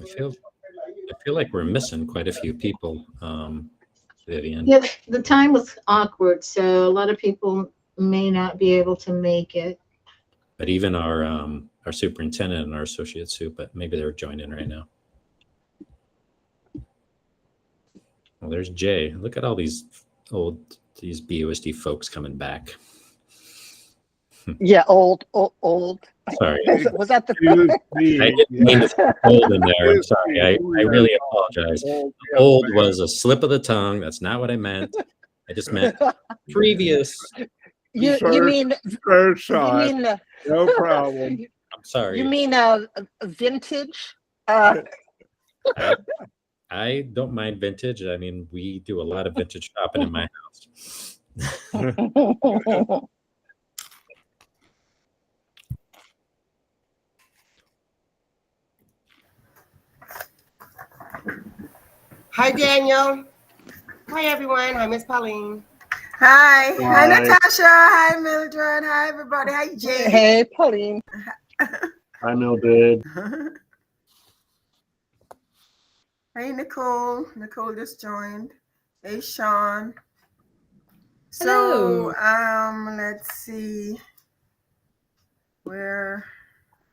I feel like we're missing quite a few people, Vivian. Yeah, the time was awkward, so a lot of people may not be able to make it. But even our superintendent and our associate soup, but maybe they're joining right now. Well, there's Jay. Look at all these BUSD folks coming back. Yeah, old. Sorry. Was that the? I didn't mean to put old in there. I'm sorry. I really apologize. Old was a slip of the tongue. That's not what I meant. I just meant previous. You mean no problem. I'm sorry. You mean vintage? I don't mind vintage. I mean, we do a lot of vintage shopping in my house. Hi, Daniel. Hi, everyone. Hi, Miss Pauline. Hi. Hi, Natasha. Hi, Mildred. Hi, everybody. Hi, Jay. Hey, Pauline. Hi, Mildred. Hey, Nicole. Nicole just joined. Hey, Sean. So, let's see where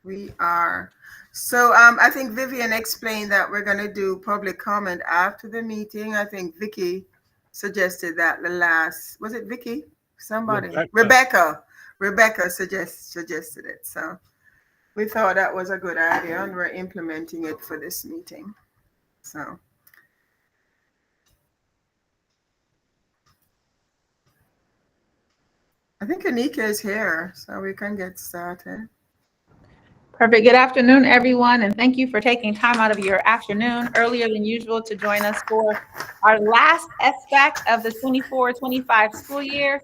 we are. So, I think Vivian explained that we're going to do public comment after the meeting. I think Vicky suggested that was it Vicky? Somebody. Rebecca suggested it. So we thought that was a good idea and we're implementing it for this meeting. So I think Anika is here, so we can get started. Perfect. Good afternoon, everyone, and thank you for taking time out of your afternoon earlier than usual to join us for our last SBAC of the 24-25 school year.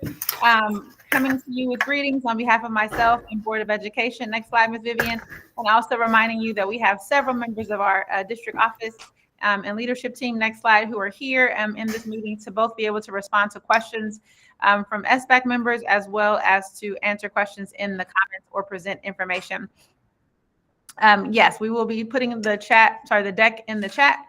Coming to you with greetings on behalf of myself and Board of Education. Next slide, Ms. Vivian. And also reminding you that we have several members of our district office and leadership team, next slide, who are here in this meeting to both be able to respond to questions from SBAC members as well as to answer questions in the comments or present information. Yes, we will be putting the deck in the chat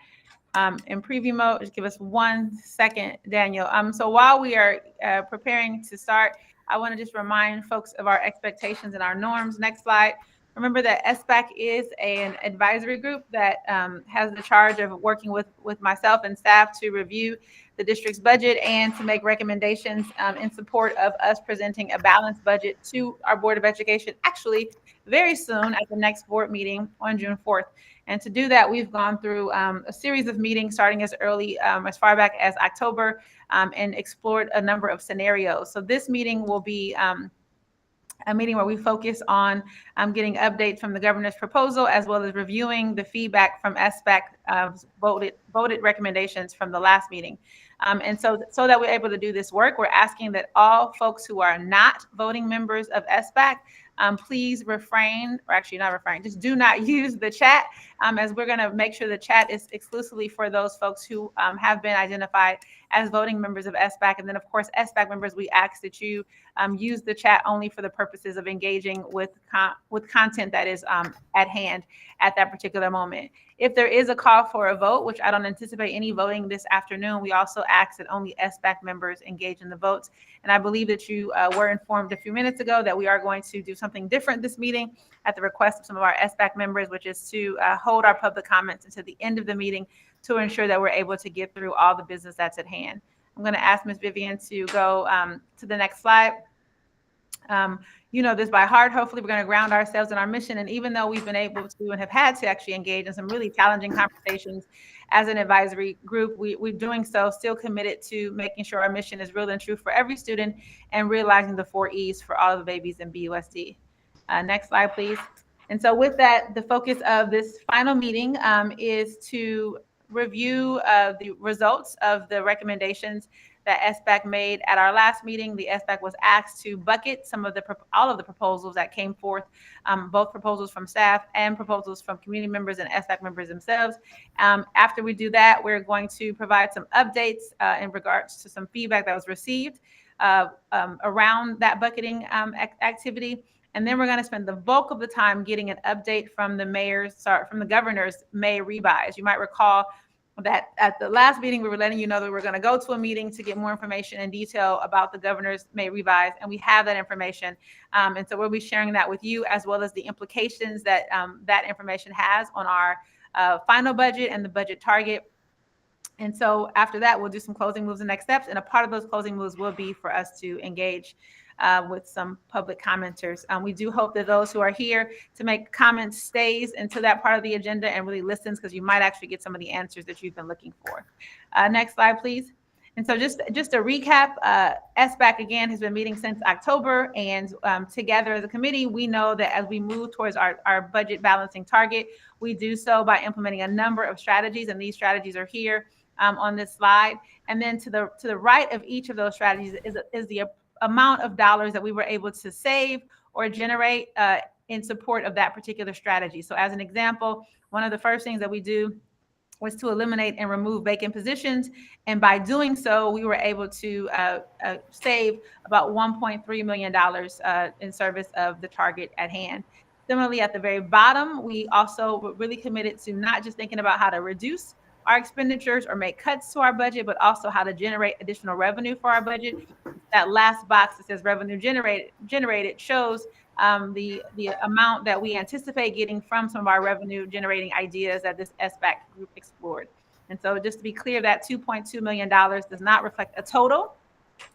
in preview mode. Just give us 1 second, Daniel. So while we are preparing to start, I want to just remind folks of our expectations and our norms. Next slide. Remember that SBAC is an advisory group that has the charge of working with myself and staff to review the district's budget and to make recommendations in support of us presenting a balanced budget to our Board of Education, actually very soon at the next board meeting on June 4th. And to do that, we've gone through a series of meetings starting as far back as October and explored a number of scenarios. So this meeting will be a meeting where we focus on getting updates from the governor's proposal, as well as reviewing the feedback from SBAC voted recommendations from the last meeting. And so that we're able to do this work, we're asking that all folks who are not voting members of SBAC please just do not use the chat, as we're going to make sure the chat is exclusively for those folks who have been identified as voting members of SBAC. And then, of course, SBAC members, we ask that you use the chat only for the purposes of engaging with content that is at hand at that particular moment. If there is a call for a vote, which I don't anticipate any voting this afternoon, we also ask that only SBAC members engage in the votes. And I believe that you were informed a few minutes ago that we are going to do something different this meeting at the request of some of our SBAC members, which is to hold our public comments until the end of the meeting to ensure that we're able to get through all the business that's at hand. I'm going to ask Ms. Vivian to go to the next slide. You know this by heart. Hopefully, we're going to ground ourselves in our mission. And even though we've been able to and have had to actually engage in some really challenging conversations as an advisory group, we're doing so still committed to making sure our mission is real and true for every student and realizing the 4 E's for all the babies in BUSD. Next slide, please. And so with that, the focus of this final meeting is to review the results of the recommendations that SBAC made at our last meeting. The SBAC was asked to bucket all of the proposals that came forth, both proposals from staff and proposals from community members and SBAC members themselves. After we do that, we're going to provide some updates in regards to some feedback that was received. around that bucketing activity. And then we're going to spend the bulk of the time getting an update from the governor's May revise. You might recall that at the last meeting, we were letting you know that we're going to go to a meeting to get more information and detail about the governor's May revise, and we have that information. And so we'll be sharing that with you, as well as the implications that that information has on our final budget and the budget target. And so after that, we'll do some closing moves and next steps. And a part of those closing moves will be for us to engage with some public commenters. We do hope that those who are here to make comments stays into that part of the agenda and really listens, because you might actually get some of the answers that you've been looking for. Next slide, please. And so just to recap, SBAC again has been meeting since October, and together as a committee, we know that as we move towards our budget balancing target, we do so by implementing a number of strategies, and these strategies are here on this slide. And then to the right of each of those strategies is the amount of dollars that we were able to save or generate in support of that particular strategy. So as an example, one of the first things that we do was to eliminate and remove vacant positions. And by doing so, we were able to save about $1.3 million in service of the target at hand. Similarly, at the very bottom, we also were really committed to not just thinking about how to reduce our expenditures or make cuts to our budget, but also how to generate additional revenue for our budget. That last box that says revenue generated shows the amount that we anticipate getting from some of our revenue generating ideas that this SBAC group explored. And so just to be clear, that $2.2 million does not reflect a total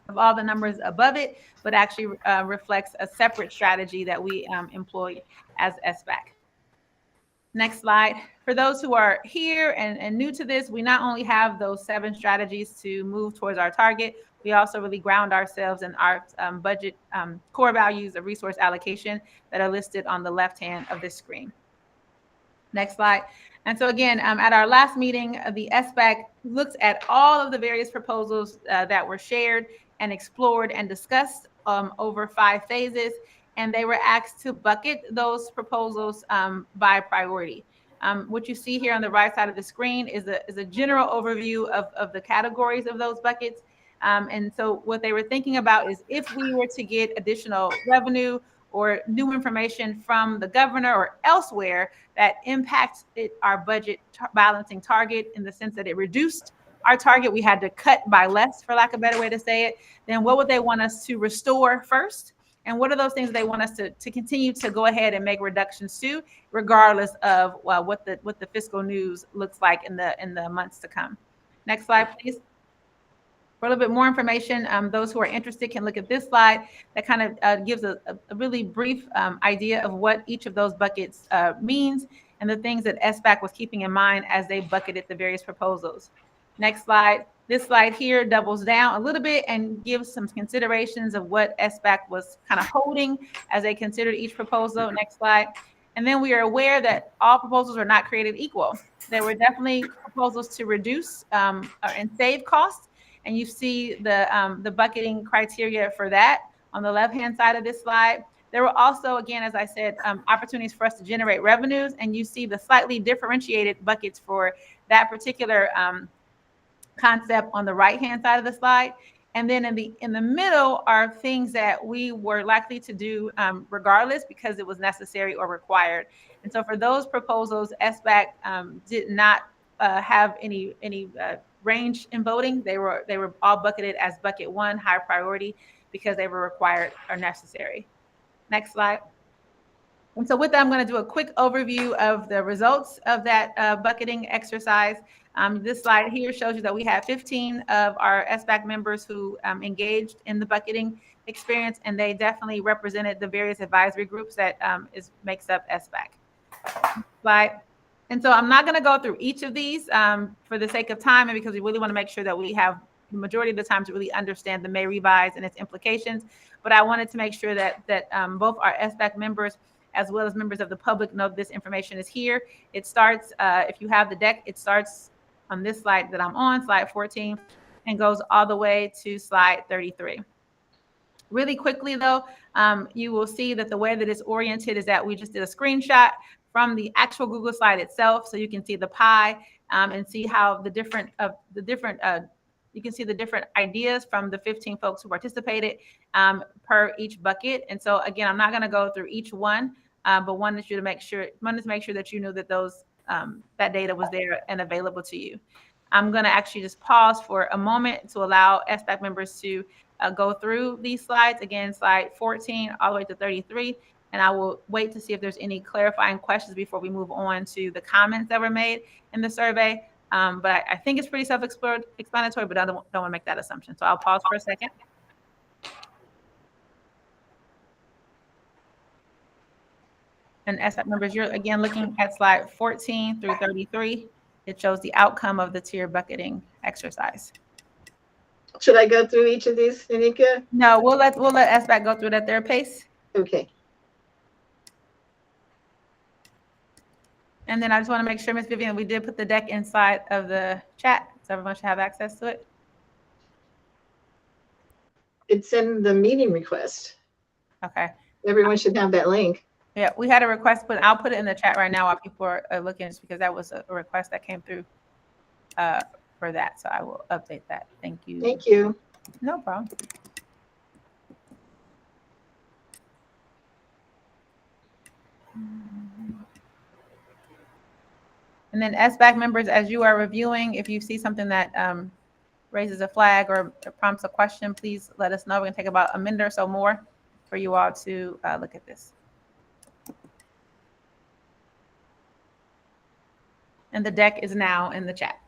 of all the numbers above it, but actually reflects a separate strategy that we employ as SBAC. Next slide. For those who are here and new to this, we not only have those 7 strategies to move towards our target, we also really ground ourselves in our budget core values of resource allocation that are listed on the left hand of this screen. Next slide. And so again, at our last meeting, the SBAC looked at all of the various proposals that were shared and explored and discussed over 5 phases. And they were asked to bucket those proposals by priority. What you see here on the right side of the screen is a general overview of the categories of those buckets. And so what they were thinking about is if we were to get additional revenue or new information from the governor or elsewhere that impacts our budget balancing target in the sense that it reduced our target, we had to cut by less, for lack of a better way to say it, then what would they want us to restore first? And what are those things they want us to continue to go ahead and make reductions to, regardless of what the fiscal news looks like in the months to come. Next slide, please. For a little bit more information, those who are interested can look at this slide that kind of gives a really brief idea of what each of those buckets means and the things that SBAC was keeping in mind as they bucketed the various proposals. Next slide. This slide here doubles down a little bit and gives some considerations of what SBAC was kind of holding as they considered each proposal. Next slide. And then we are aware that all proposals are not created equal. There were definitely proposals to reduce and save costs. And you see the bucketing criteria for that on the left-hand side of this slide. There were also, again, as I said, opportunities for us to generate revenues. And you see the slightly differentiated buckets for that particular concept on the right-hand side of the slide. And then in the middle are things that we were likely to do regardless because it was necessary or required. And so for those proposals, SBAC did not have any range in voting. They were all bucketed as bucket 1, high priority, because they were required or necessary. Next slide. And so with that, I'm going to do a quick overview of the results of that bucketing exercise. This slide here shows you that we had 15 of our SBAC members who engaged in the bucketing experience, and they definitely represented the various advisory groups that makes up SBAC. Slide. And so I'm not going to go through each of these for the sake of time, and because we really want to make sure that we have the majority of the time to really understand the May revise and its implications. But I wanted to make sure that both our SBAC members as well as members of the public know this information is here. It starts, if you have the deck, it starts on this slide that I'm on, slide 14, and goes all the way to slide 33. Really quickly though, you will see that the way that it's oriented is that we just did a screenshot from the actual Google slide itself, so you can see the pie and see how the different you can see the different ideas from the 15 folks who participated per each bucket. And so again, I'm not going to go through each one, but wanted to make sure that you knew that those that data was there and available to you. I'm going to actually just pause for a moment to allow SBAC members to go through these slides. Again, slide 14 all the way to 33. And I will wait to see if there's any clarifying questions before we move on to the comments that were made in the survey. But I think it's pretty self-explanatory, but I don't want to make that assumption. So I'll pause for a second. And SBAC members, you're again looking at slide 14 through 33. It shows the outcome of the tier bucketing exercise. Should I go through each of these, Anika? No, we'll let SBAC go through it at their pace. Okay. And then I just want to make sure, Ms. Vivian, we did put the deck inside of the chat, so everyone should have access to it. It's in the meeting request. Okay. Everyone should have that link. Yeah, we had a request, but I'll put it in the chat right now while people are looking, just because that was a request that came through for that. So I will update that. Thank you. Thank you. No problem. And then SBAC members, as you are reviewing, if you see something that raises a flag or prompts a question, please let us know. We're gonna take about a minute or so more for you all to look at this. And the deck is now in the chat.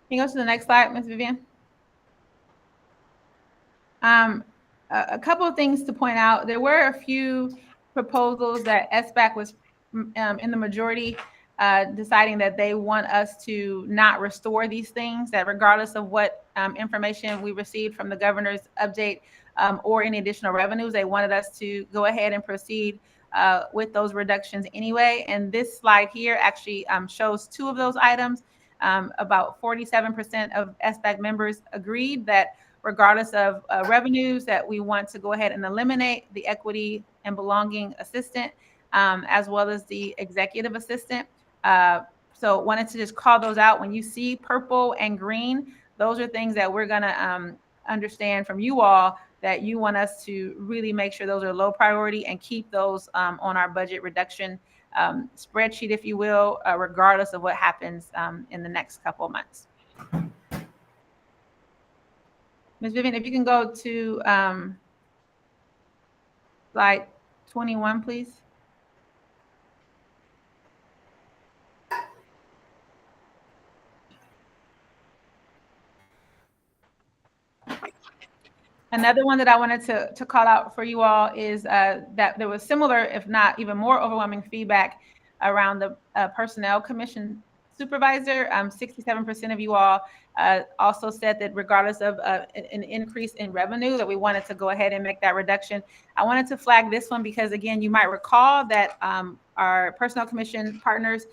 Can you go to the next slide, Ms. Vivian? A couple of things to point out. There were a few proposals that SBAC was in the majority deciding that they want us to not restore these things, that regardless of what information we received from the governor's update or any additional revenues, they wanted us to go ahead and proceed with those reductions anyway. And this slide here actually shows two of those items. About 47% of SBAC members agreed that regardless of revenues, that we want to go ahead and eliminate the equity and belonging assistant, as well as the executive assistant. So wanted to just call those out. When you see purple and green, those are things that we're gonna understand from you all, that you want us to really make sure those are low priority and keep those on our budget reduction spreadsheet, if you will, regardless of what happens in the next couple of months. Ms. Vivian, if you can go to slide 21, please. Another one that I wanted to call out for you all is that there was similar, if not even more overwhelming feedback around the personnel commission supervisor. 67% of you all also said that regardless of an increase in revenue, that we wanted to go ahead and make that reduction. I wanted to flag this one because, again, you might recall that our personnel commission partners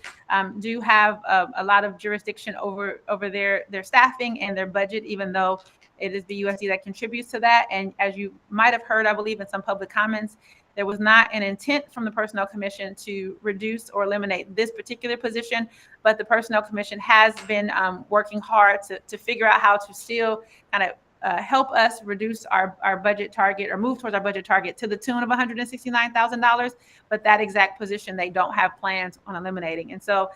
do have a lot of jurisdiction over their staffing and their budget, even though it is the USD that contributes to that. And as you might have heard, I believe in some public comments, there was not an intent from the Personnel Commission to reduce or eliminate this particular position, but the Personnel Commission has been working hard to figure out how to still kind of help us reduce our budget target or move towards our budget target to the tune of $169,000. But that exact position, they don't have plans on eliminating. And so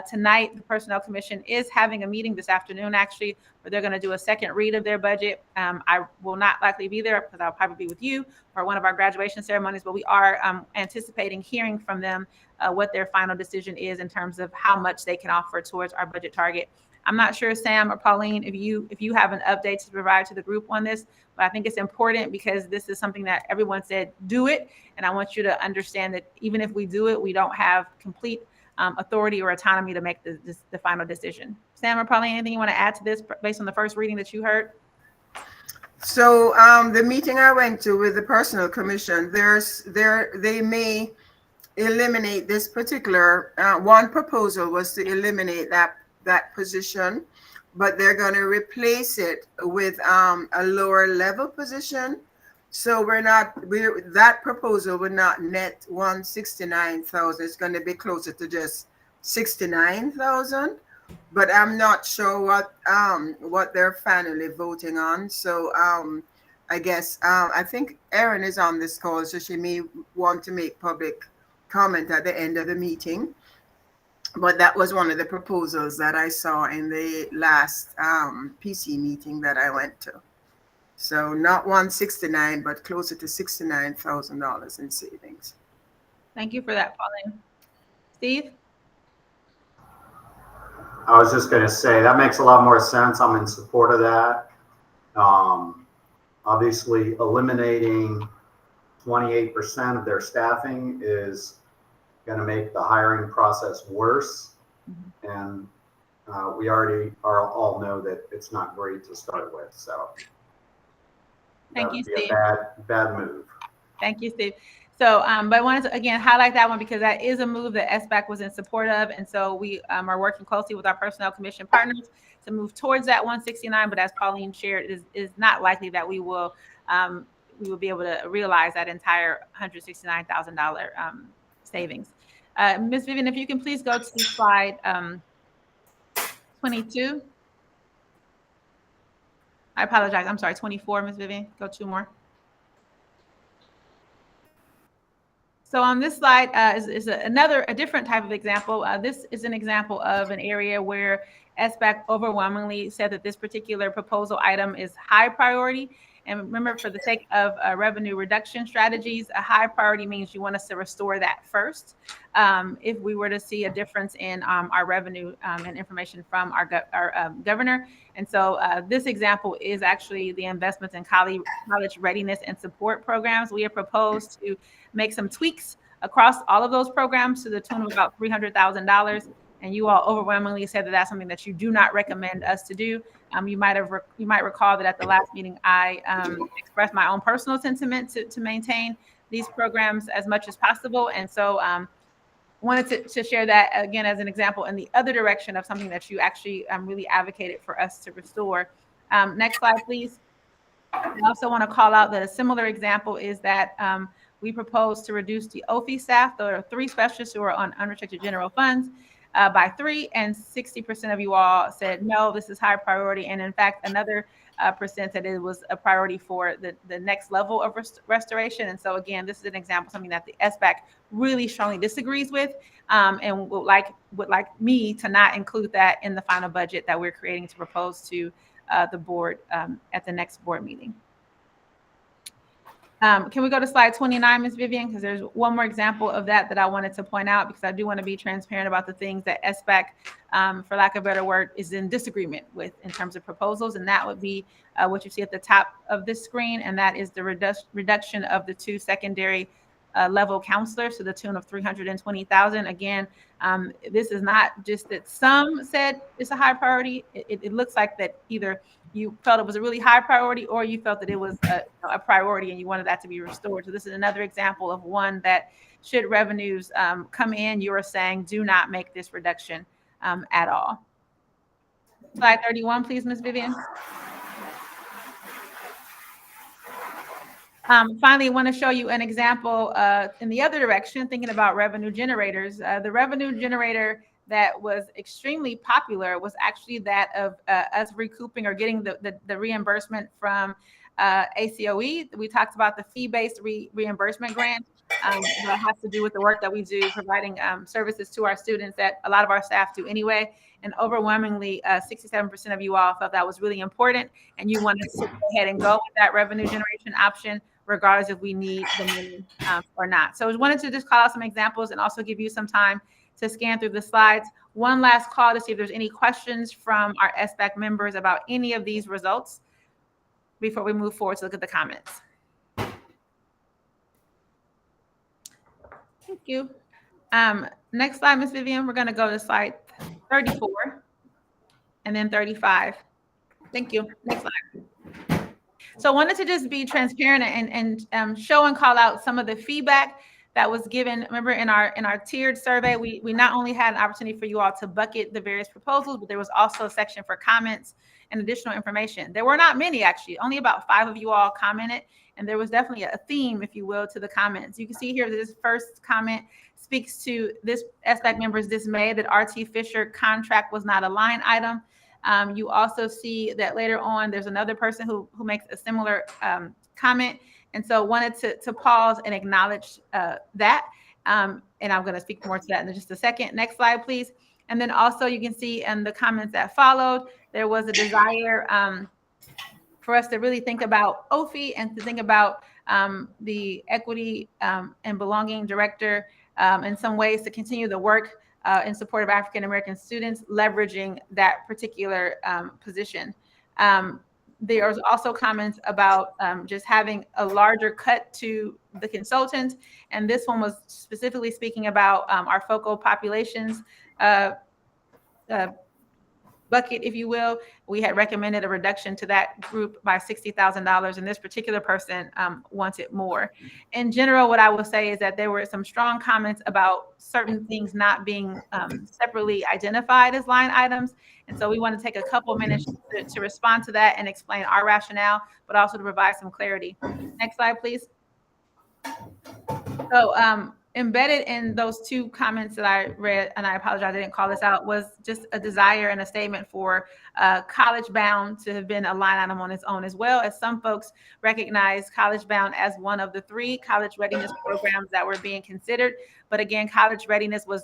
tonight, the Personnel Commission is having a meeting this afternoon, actually, where they're going to do a second read of their budget. I will not likely be there because I'll probably be with you for one of our graduation ceremonies, but we are anticipating hearing from them what their final decision is in terms of how much they can offer towards our budget target. I'm not sure, Sam or Pauline, if you have an update to provide to the group on this, but I think it's important because this is something that everyone said, do it. And I want you to understand that even if we do it, we don't have complete authority or autonomy to make the final decision. Sam or Pauline, anything you want to add to this based on the first reading that you heard? So the meeting I went to with the Personnel Commission, they may eliminate this particular one proposal was to eliminate that position, but they're going to replace it with a lower level position. So that proposal would not net 169,000. It's going to be closer to just 69,000. But I'm not sure what they're finally voting on. So I guess I think Erin is on this call, so she may want to make public comment at the end of the meeting. But that was one of the proposals that I saw in the last PC meeting that I went to. So not 169, but closer to $69,000 in savings. Thank you for that, Pauline. Steve? I was just going to say that makes a lot more sense. I'm in support of that. Obviously, eliminating 28% of their staffing is going to make the hiring process worse. And we already all know that it's not great to start with. So Thank you, Steve. Bad move. Thank you, Steve. So, but I wanted to, again, highlight that one because that is a move that SBAC was in support of. And so we are working closely with our Personnel Commission partners to move towards that 169. But as Pauline shared, is not likely that we will be able to realize that entire $169,000 savings. Ms. Vivian, if you can please go to slide 22. I apologize. I'm sorry, 24, Ms. Vivian. Go two more. So on this slide is a different type of example. This is an example of an area where SBAC overwhelmingly said that this particular proposal item is high priority. And remember, for the sake of revenue reduction strategies, a high priority means you want us to restore that first. If we were to see a difference in our revenue and information from our governor. And so this example is actually the investments in college readiness and support programs. We have proposed to make some tweaks across all of those programs to the tune of about $300,000. And you all overwhelmingly said that that's something that you do not recommend us to do. You might recall that at the last meeting, I expressed my own personal sentiment to maintain these programs as much as possible. And so wanted to share that again as an example in the other direction of something that you actually really advocated for us to restore. Next slide, please. I also want to call out that a similar example is that we propose to reduce the OFI staff. There are 3 specialists who are on unrestricted general funds by 3, and 60% of you all said, no, this is high priority. And in fact, another percent said it was a priority for the next level of restoration. And so again, this is an example, something that the SBAC really strongly disagrees with and would like me to not include that in the final budget that we're creating to propose to the board at the next board meeting. Can we go to slide 29, Ms. Vivian? Because there's one more example of that I wanted to point out, because I do want to be transparent about the things that SBAC, for lack of a better word, is in disagreement with in terms of proposals. And that would be what you see at the top of this screen. And that is the reduction of the 2 secondary level counselors to the tune of $320,000. Again, this is not just that some said it's a high priority. It looks like that either you felt it was a really high priority or you felt that it was a priority and you wanted that to be restored. So this is another example of one that should revenues come in, you are saying do not make this reduction at all. Slide 31, please, Ms. Vivian. Finally, I want to show you an example in the other direction, thinking about revenue generators. The revenue generator that was extremely popular was actually that of us recouping or getting the reimbursement from ACOE. We talked about the fee-based reimbursement grant that has to do with the work that we do, providing services to our students that a lot of our staff do anyway. And overwhelmingly, 67% of you all felt that was really important, and you wanted to go ahead and go with that revenue generation option, regardless if we need the money or not. So I wanted to just call out some examples and also give you some time to scan through the slides. One last call to see if there's any questions from our SBAC members about any of these results before we move forward to look at the comments. Thank you. Next slide, Ms. Vivian, we're going to go to slide 34 and then 35. Thank you. Next slide. So I wanted to just be transparent and show and call out some of the feedback that was given. Remember, in our tiered survey, we not only had an opportunity for you all to bucket the various proposals, but there was also a section for comments and additional information. There were not many, actually. Only about 5 of you all commented, and there was definitely a theme, if you will, to the comments. You can see here that this first comment speaks to this SBAC member's dismay that RT Fisher contract was not a line item. You also see that later on, there's another person who makes a similar comment. And so wanted to pause and acknowledge that. And I'm going to speak more to that in just a second. Next slide, please. And then also you can see in the comments that followed, there was a desire for us to really think about OFI and to think about the equity and belonging director in some ways to continue the work in support of African-American students, leveraging that particular position. There was also comments about just having a larger cut to the consultants. And this one was specifically speaking about our focal populations bucket, if you will. We had recommended a reduction to that group by $60,000, and this particular person wanted more. In general, what I will say is that there were some strong comments about certain things not being separately identified as line items. And so we want to take a couple minutes to respond to that and explain our rationale, but also to provide some clarity. Next slide, please. So embedded in those 2 comments that I read, and I apologize, I didn't call this out, was just a desire and a statement for College Bound to have been a line item on its own, as well as some folks recognize College Bound as one of the 3 college readiness programs that were being considered. But again, college readiness was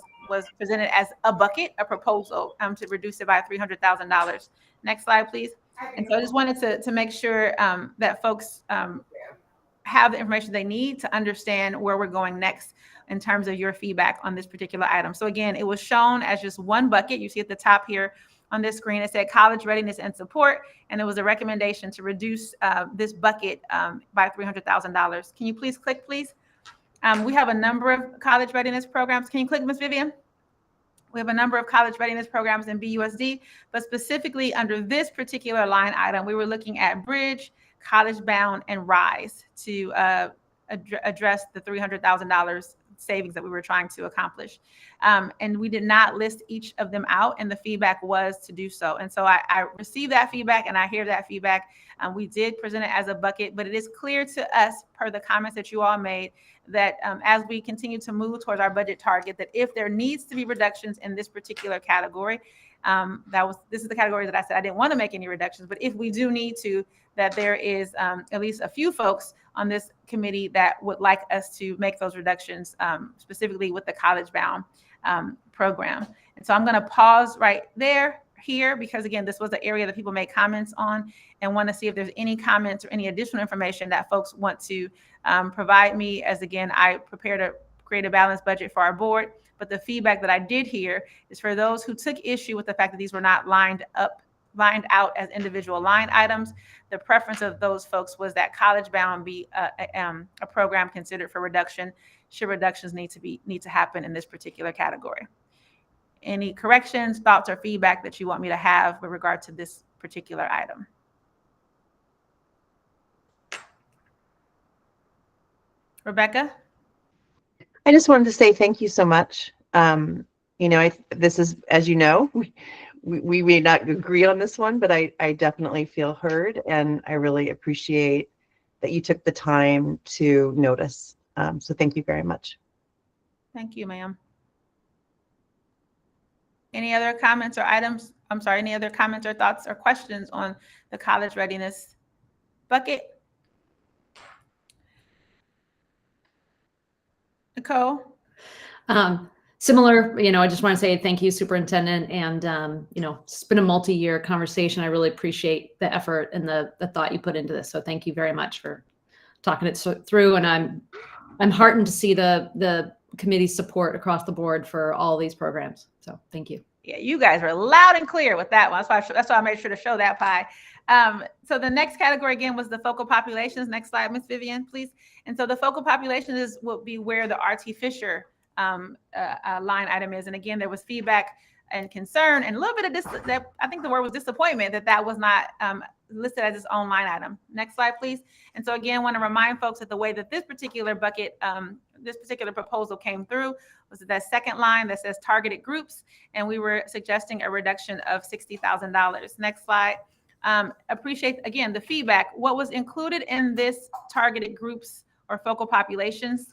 presented as a bucket, a proposal to reduce it by $300,000. Next slide, please. And so I just wanted to make sure that folks have the information they need to understand where we're going next in terms of your feedback on this particular item. So again, it was shown as just one bucket. You see at the top here on this screen, it said college readiness and support, and it was a recommendation to reduce this bucket by $300,000. Can you please click, please? We have a number of college readiness programs. Can you click, Ms. Vivian? We have a number of college readiness programs in BUSD, but specifically under this particular line item, we were looking at Bridge, College Bound, and RISE to address the $300,000 savings that we were trying to accomplish. And we did not list each of them out, and the feedback was to do so. And so I received that feedback, and I hear that feedback. We did present it as a bucket, but it is clear to us, per the comments that you all made, that as we continue to move towards our budget target, that if there needs to be reductions in this particular category, this is the category that I said I didn't want to make any reductions, but if we do need to, that there is at least a few folks on this committee that would like us to make those reductions, specifically with the College Bound program. And so I'm going to pause right here, because again, this was the area that people made comments on, and want to see if there's any comments or any additional information that folks want to provide me, as again, I prepare to create a balanced budget for our board. But the feedback that I did hear is for those who took issue with the fact that these were not lined out as individual line items. The preference of those folks was that College Bound be a program considered for reduction, should reductions need to happen in this particular category. Any corrections, thoughts, or feedback that you want me to have with regard to this particular item? Rebecca? I just wanted to say thank you so much. This is, as you know, we may not agree on this one, but I definitely feel heard, and I really appreciate that you took the time to notice. So thank you very much. Thank you, ma'am. Any other comments or items? I'm sorry, any other comments or thoughts or questions on the college readiness bucket? Nicole? Similar, I just want to say thank you, Superintendent. And, it's been a multi-year conversation. I really appreciate the effort and the thought you put into this. So thank you very much for talking it through. And I'm heartened to see the committee's support across the board for all these programs. So thank you. Yeah, you guys were loud and clear with that one. That's why I made sure to show that pie. So the next category again was the focal populations. Next slide, Ms. Vivian, please. And so the focal populations will be where the RT Fisher line item is. And again, there was feedback and concern and a little bit of I think the word was disappointment that was not listed as its own line item. Next slide, please. And so again, want to remind folks that the way that this particular bucket, this particular proposal came through was that second line that says targeted groups, and we were suggesting a reduction of $60,000. Next slide. Appreciate, again, the feedback. What was included in this targeted groups or focal populations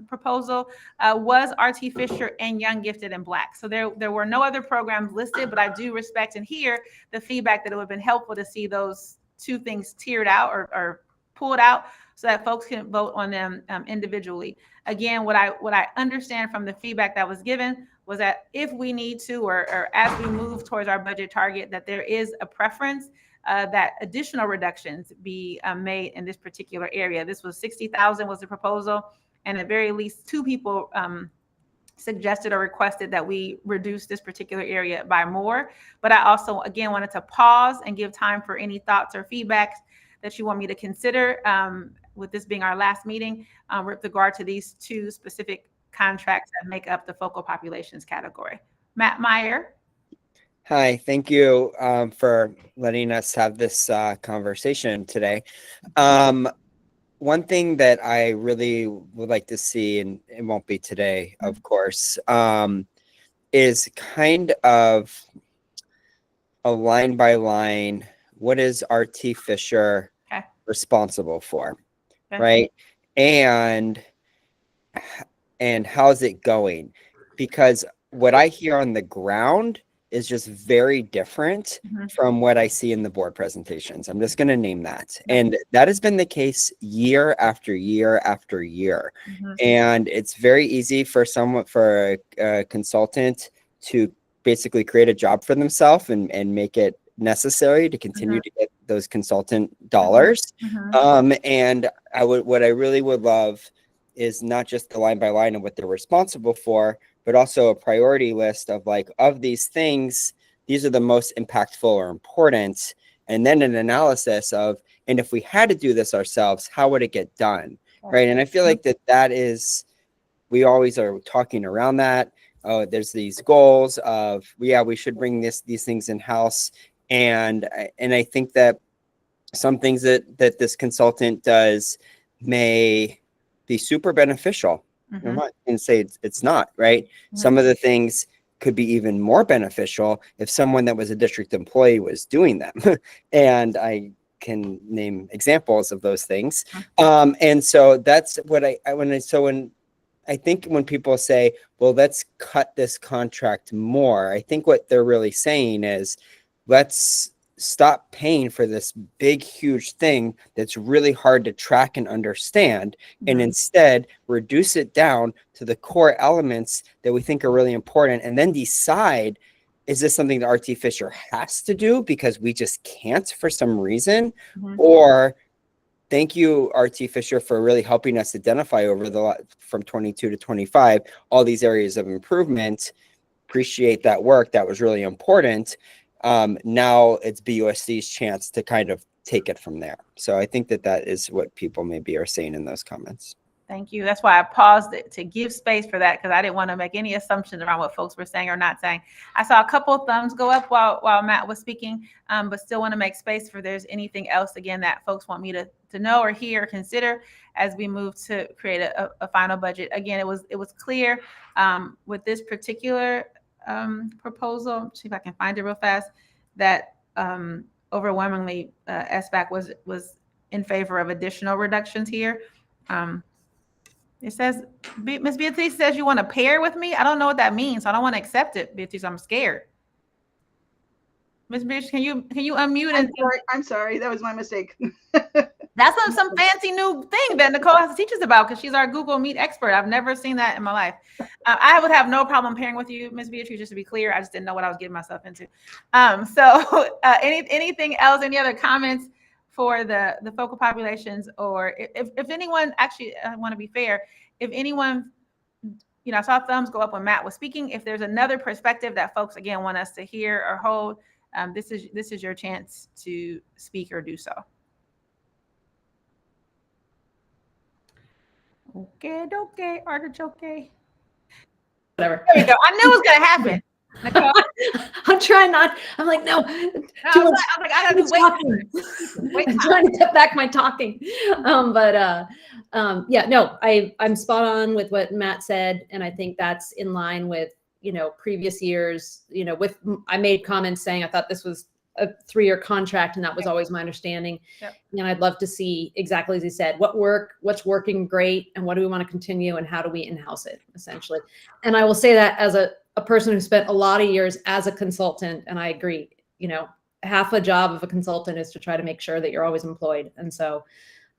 proposal was R.T. Fisher and Young, Gifted, and Black. So there were no other programs listed, but I do respect and hear the feedback that it would have been helpful to see those two things tiered out or pulled out so that folks can vote on them individually. Again, what I understand from the feedback that was given was that if we need to, or as we move towards our budget target, that there is a preference that additional reductions be made in this particular area. This was 60,000 was the proposal, and at very least two people suggested or requested that we reduce this particular area by more. But I also, again, wanted to pause and give time for any thoughts or feedbacks that you want me to consider with this being our last meeting with regard to these two specific contracts that make up the focal populations category. Matt Meyer. Hi, thank you for letting us have this conversation today. One thing that I really would like to see, and it won't be today, of course, is kind of a line by line, what is R.T. Fisher responsible for, right? And how's it going? Because what I hear on the ground is just very different from what I see in the board presentations. I'm just going to name that. And that has been the case year after year after year. And it's very easy for a consultant to basically create a job for themselves and make it necessary to continue to get those consultant dollars. And what I really would love is not just the line by line of what they're responsible for, but also a priority list of of these things, these are the most impactful or important. And then an analysis of, and if we had to do this ourselves, how would it get done? Right. And I feel like that is, we always are talking around that. Oh, there's these goals of, yeah, we should bring these things in house. And I think that some things that this consultant does may be super beneficial. I'm not going to say it's not, right? Some of the things could be even more beneficial if someone that was a district employee was doing them. And I can name examples of those things. And so that's what I think when people say, well, let's cut this contract more, I think what they're really saying is, let's stop paying for this big, huge thing that's really hard to track and understand, and instead reduce it down to the core elements that we think are really important, and then decide, is this something that R.T. Fisher has to do because we just can't for some reason? Or thank you, R.T. Fisher, for really helping us identify from 22 to 25, all these areas of improvement. Appreciate that work. That was really important. Now it's BUSC's chance to kind of take it from there. So I think that is what people maybe are saying in those comments. Thank you. That's why I paused it to give space for that, because I didn't want to make any assumptions around what folks were saying or not saying. I saw a couple of thumbs go up while Matt was speaking, but still want to make space for there's anything else, again, that folks want me to know or hear or consider as we move to create a final budget. Again, it was clear with this particular proposal, see if I can find it real fast, that overwhelmingly SBAC was in favor of additional reductions here. It says, Ms. Beatrice says you want to pair with me. I don't know what that means. So I don't want to accept it, Beatrice. I'm scared. Ms. Beatrice, can you unmute? I'm sorry. That was my mistake. That's some fancy new thing that Nicole has to teach us about, because she's our Google Meet expert. I've never seen that in my life. I would have no problem pairing with you, Ms. Beatrice, just to be clear. I just didn't know what I was getting myself into. Anything else? Any other comments for the focal populations? Or if anyone, actually, I want to be fair, if anyone, I saw thumbs go up when Matt was speaking. If there's another perspective that folks, again, want us to hear or hold, this is your chance to speak or do so. Okay, artichoke. Whatever. There you go. I knew it was gonna happen. Nicole? I'm trying not. I'm like, no. Too much. I was like, I gotta wait. I'm trying to cut back my talking. Yeah, no, I'm spot on with what Matt said, and I think that's in line with previous years. I made comments saying I thought this was a 3-year contract, and that was always my understanding. Yep. And I'd love to see exactly as he said, what's working great, and what do we want to continue, and how do we in-house it essentially. And I will say that as a person who spent a lot of years as a consultant, and I agree, half a job of a consultant is to try to make sure that you're always employed. And so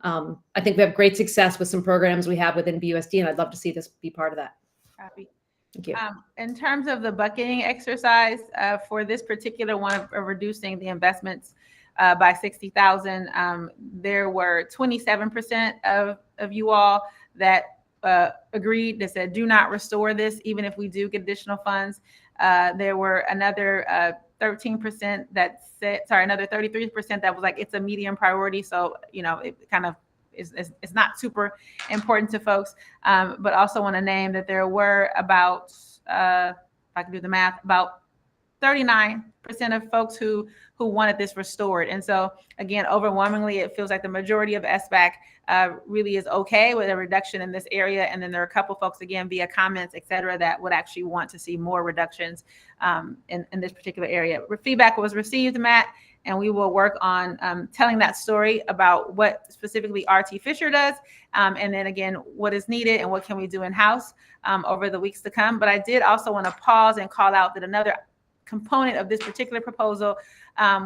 I think we have great success with some programs we have within BUSD, and I'd love to see this be part of that. Happy. Thank you. In terms of the bucketing exercise for this particular one of reducing the investments by 60,000, there were 27% of you all that agreed, that said do not restore this even if we do get additional funds. There were another 13% that said, another 33% that was like it's a medium priority, so it kind of it's not super important to folks. But also want to name that there were about if I can do the math, about 39% of folks who wanted this restored. And so again, overwhelmingly, it feels like the majority of SBAC really is okay with a reduction in this area. And then there are a couple folks, again, via comments, et cetera, that would actually want to see more reductions in this particular area. Feedback was received, Matt, and we will work on telling that story about what specifically RT Fisher does. And then again, what is needed and what can we do in-house over the weeks to come. But I did also want to pause and call out that another component of this particular proposal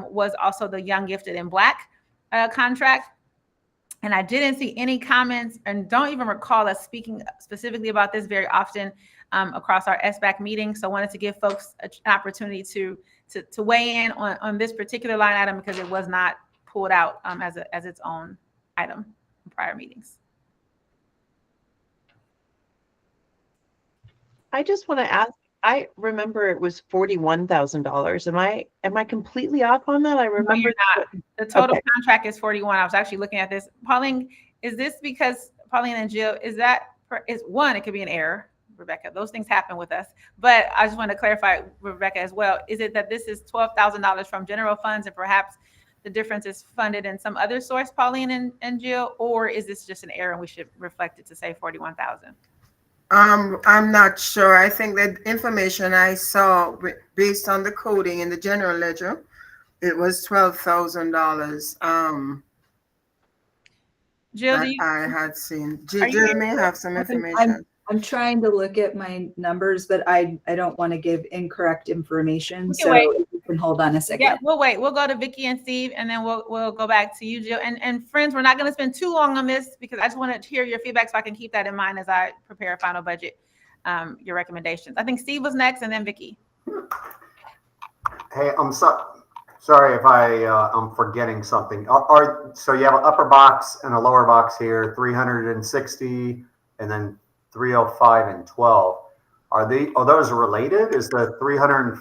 was also the Young Gifted and Black contract. And I didn't see any comments and don't even recall us speaking specifically about this very often across our SBAC meetings. So I wanted to give folks an opportunity to weigh in on this particular line item because it was not pulled out as its own item in prior meetings. I just want to ask, I remember it was $41,000. Am I completely off on that? I remember no, you're not. The total contract is 41. I was actually looking at this. Pauline, is this because Pauline and Jill, is one, it could be an error, Rebecca. Those things happen with us. But I just want to clarify, Rebecca, as well. Is it that this is $12,000 from general funds and perhaps the difference is funded in some other source, Pauline and Jill, or is this just an error and we should reflect it to say 41,000? I'm not sure. I think that information I saw based on the coding in the general ledger, it was $12,000. Jill, I had seen. Jill may have some information. I'm trying to look at my numbers, but I don't want to give incorrect information. So if you can hold on a second. Yeah, we'll wait. We'll go to Vicki and Steve, and then we'll go back to you, Jill. And friends, we're not going to spend too long on this because I just want to hear your feedback so I can keep that in mind as I prepare a final budget, your recommendations. I think Steve was next, and then Vicki. Hey, I'm sorry if I'm forgetting something. So you have an upper box and a lower box here, 360, and then 305 and 12. Are those related? Is the 300?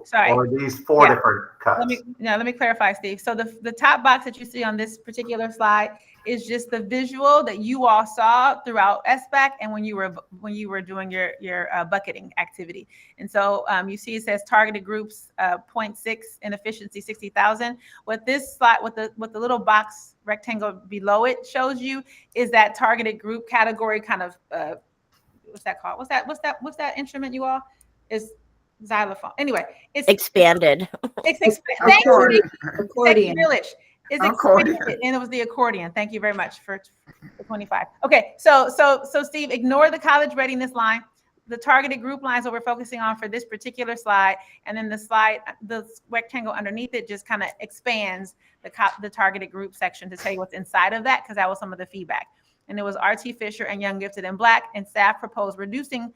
Sorry. Or are these four different cuts? Let me clarify, Steve. So the top box that you see on this particular slide is just the visual that you all saw throughout SBAC and when you were doing your bucketing activity. And so you see it says targeted groups 0.6 and efficiency 60,000. What this slide, what the little box rectangle below it shows you is that targeted group category kind of what's that called? What's that instrument you all? Is xylophone. Anyway, it's expanded. It's expanded. Accordion. It's expanded, and it was the accordion. Thank you very much for 25. Okay, so Steve, ignore the college readiness line. The targeted group lines that we're focusing on for this particular slide, and then the rectangle underneath it just kind of expands the targeted group section to tell you what's inside of that, because that was some of the feedback. And it was RT Fisher and Young Gifted and Black, and staff proposed reducing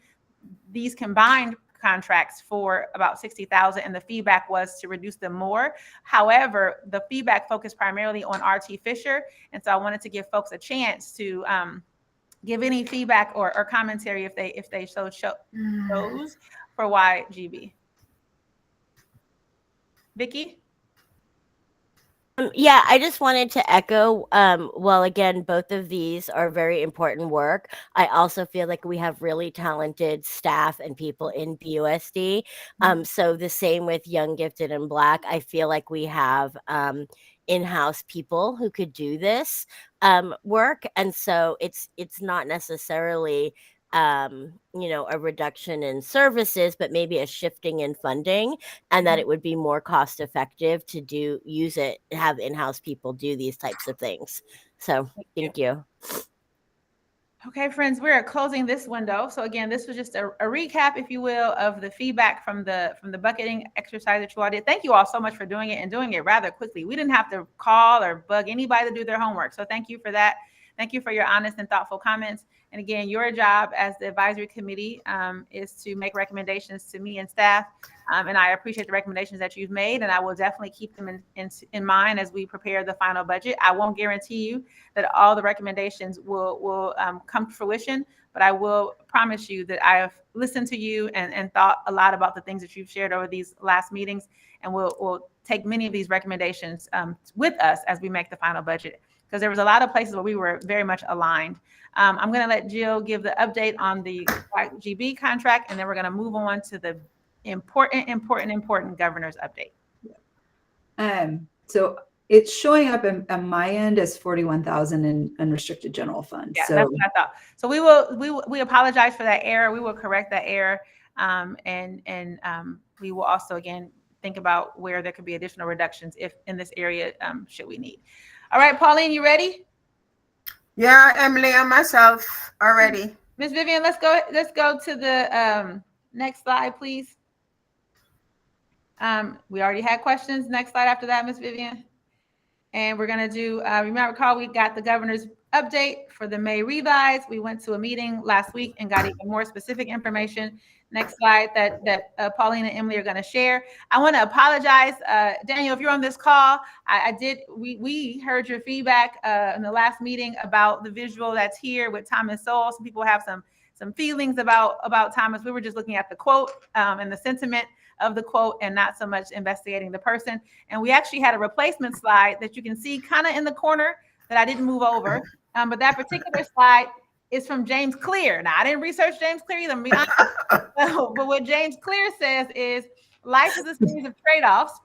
these combined contracts for about 60,000, and the feedback was to reduce them more. However, the feedback focused primarily on RT Fisher, and so I wanted to give folks a chance to give any feedback or commentary if they so chose for YGB. Vicki? Yeah, I just wanted to echo, well, again, both of these are very important work. I also feel like we have really talented staff and people in BUSD. So the same with Young, Gifted, and Black. I feel like we have in-house people who could do this work. And so it's not necessarily a reduction in services, but maybe a shifting in funding, and that it would be more cost effective to have in-house people do these types of things. So thank you. Okay, friends, we're closing this window. So again, this was just a recap, if you will, of the feedback from the bucketing exercise that you all did. Thank you all so much for doing it and doing it rather quickly. We didn't have to call or bug anybody to do their homework. So thank you for that. Thank you for your honest and thoughtful comments. And again, your job as the advisory committee is to make recommendations to me and staff. And I appreciate the recommendations that you've made, and I will definitely keep them in mind as we prepare the final budget. I won't guarantee you that all the recommendations will come to fruition, but I will promise you that I have listened to you and thought a lot about the things that you've shared over these last meetings, and we'll take many of these recommendations with us as we make the final budget, because there was a lot of places where we were very much aligned. I'm going to let Jill give the update on the GB contract, and then we're going to move on to the important governor's update. So it's showing up on my end as 41,000 in unrestricted general fund. Yeah, so that's what I thought. So we apologize for that error. We will correct that error, and we will also again think about where there could be additional reductions if in this area should we need. All right, Pauline, you ready? Yeah, Emily and myself are ready. Ms. Vivian, let's go to the next slide, please. We already had questions. Next slide after that, Ms. Vivian. And we're going to do, you might recall, we got the governor's update for the May revise. We went to a meeting last week and got even more specific information. Next slide that Pauline and Emily are going to share. I want to apologize, Daniel, if you're on this call. We heard your feedback in the last meeting about the visual that's here with Thomas Sowell. Some people have some feelings about Thomas. We were just looking at the quote and the sentiment of the quote and not so much investigating the person. And we actually had a replacement slide that you can see kind of in the corner that I didn't move over. But that particular slide is from James Clear. Now, I didn't research James Clear either, I'm be honest. But what James Clear says is life is a series of trade-offs,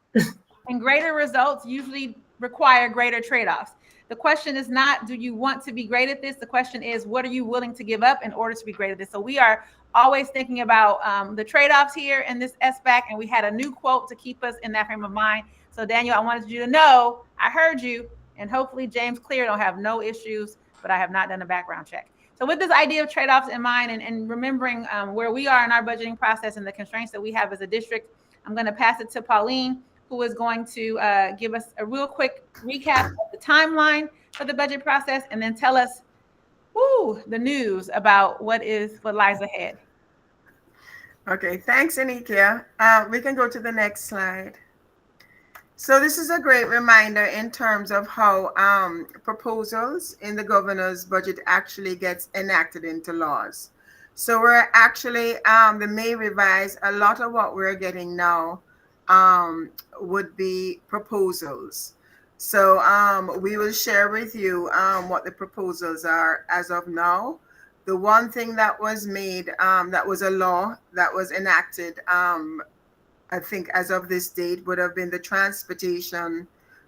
and greater results usually require greater trade-offs. The question is not, do you want to be great at this? The question is, what are you willing to give up in order to be great at this? So we are always thinking about the trade-offs here in this SBAC, and we had a new quote to keep us in that frame of mind. So Daniel, I wanted you to know, I heard you, and hopefully James Clear don't have no issues, but I have not done a background check. So with this idea of trade-offs in mind and remembering where we are in our budgeting process and the constraints that we have as a district, I'm going to pass it to Pauline, who is going to give us a real quick recap of the timeline for the budget process, and then tell us the news about what lies ahead. Okay, thanks, Anikia. We can go to the next slide. So this is a great reminder in terms of how proposals in the governor's budget actually gets enacted into laws. So we're actually, the May revise, a lot of what we're getting now would be proposals. So we will share with you what the proposals are as of now. The one thing that was made, that was a law that was enacted, I think as of this date, would have been the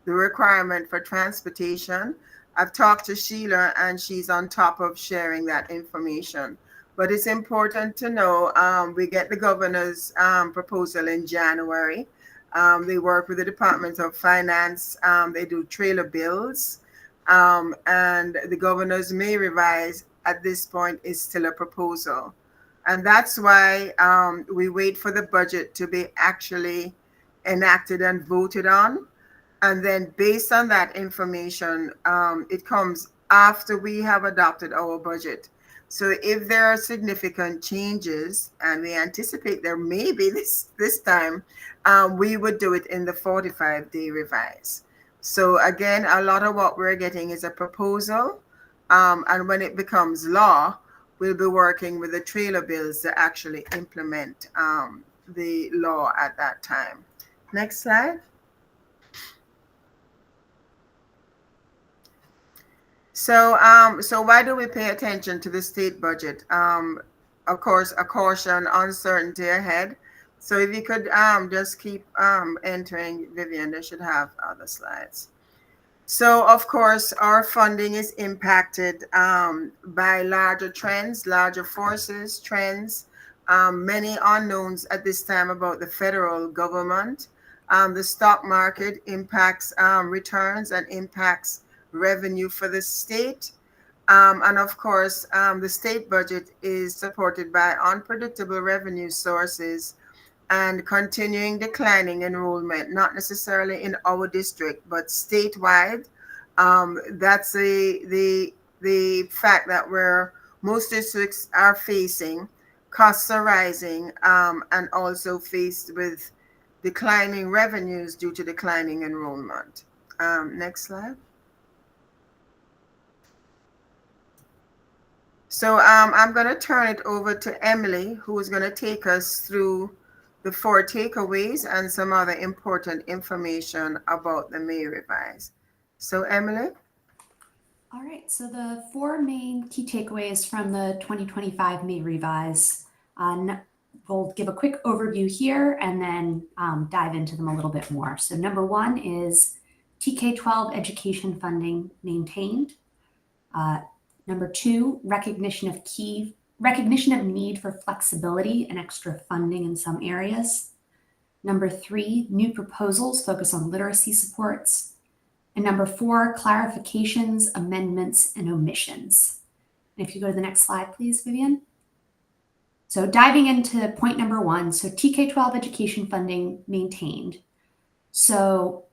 requirement for transportation. I've talked to Sheila and she's on top of sharing that information. But it's important to know we get the governor's proposal in January. They work with the Department of Finance. They do trailer bills. And the governor's May revise at this point is still a proposal. And that's why we wait for the budget to be actually enacted and voted on. And then based on that information, it comes after we have adopted our budget. So if there are significant changes, and we anticipate there may be this time, we would do it in the 45-day revise. So again, a lot of what we're getting is a proposal. And when it becomes law, we'll be working with the trailer bills to actually implement the law at that time. Next slide. So, so why do we pay attention to the state budget? Of course, a caution, uncertainty ahead. So if you could just keep entering, Vivian, they should have other slides. So of course, our funding is impacted by larger trends, larger forces, trends, many unknowns at this time about the federal government. The stock market impacts returns and impacts revenue for the state. And of course, the state budget is supported by unpredictable revenue sources and continuing declining enrollment, not necessarily in our district, but statewide. That's the fact that where most districts are facing, costs are rising, and also faced with declining revenues due to declining enrollment. Next slide. So I'm going to turn it over to Emily, who is going to take us through the 4 takeaways and some other important information about the May revise. So Emily? All right, so the 4 main key takeaways from the 2025 May revise. We'll give a quick overview here and then dive into them a little bit more. So number 1 is TK-12 education funding maintained. Number 2, recognition of need for flexibility and extra funding in some areas. Number 3, new proposals focus on literacy supports. And number 4, clarifications, amendments, and omissions. And if you go to the next slide, please, Vivian. So diving into point number 1, so TK-12 education funding maintained. So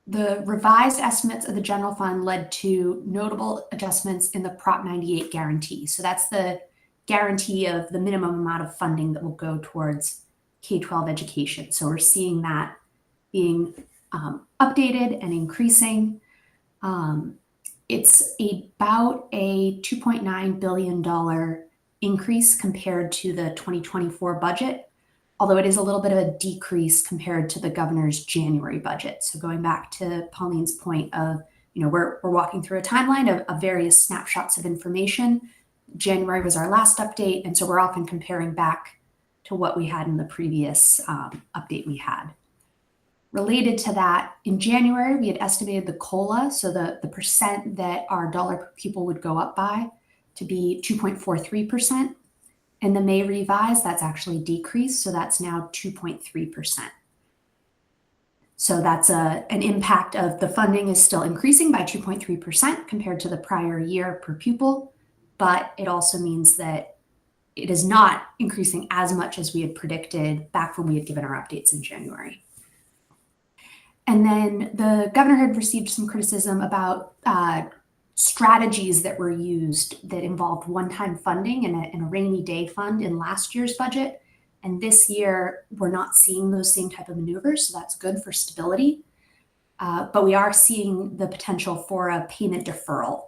the revised estimates of the general fund led to notable adjustments in the Prop 98 guarantee. So that's the guarantee of the minimum amount of funding that will go towards K-12 education. So we're seeing that being updated and increasing. It's about a $2.9 billion increase compared to the 2024 budget, although it is a little bit of a decrease compared to the governor's January budget. So going back to Pauline's point of, we're walking through a timeline of various snapshots of information. January was our last update, and so we're often comparing back to what we had in the previous update we had. Related to that, in January, we had estimated the COLA, so the percent that our dollar per pupil would go up by, to be 2.43%. In the May revise, that's actually decreased, so that's now 2.3%. So that's an impact of the funding is still increasing by 2.3% compared to the prior year per pupil, but it also means that it is not increasing as much as we had predicted back when we had given our updates in January. And then the governor had received some criticism about strategies that were used that involved one-time funding and a rainy day fund in last year's budget. And this year, we're not seeing those same type of maneuvers, so that's good for stability. But we are seeing the potential for a payment deferral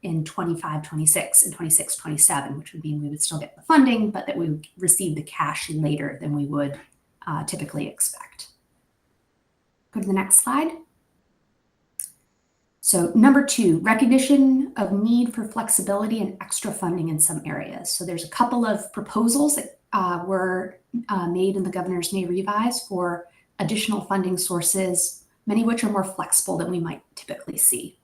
in 25-26 and 26-27, which would mean we would still get the funding, but that we would receive the cash later than we would typically expect. Go to the next slide. So number 2, recognition of need for flexibility and extra funding in some areas. So there's a couple of proposals that were made in the governor's May revise for additional funding sources, many of which are more flexible than we might typically see.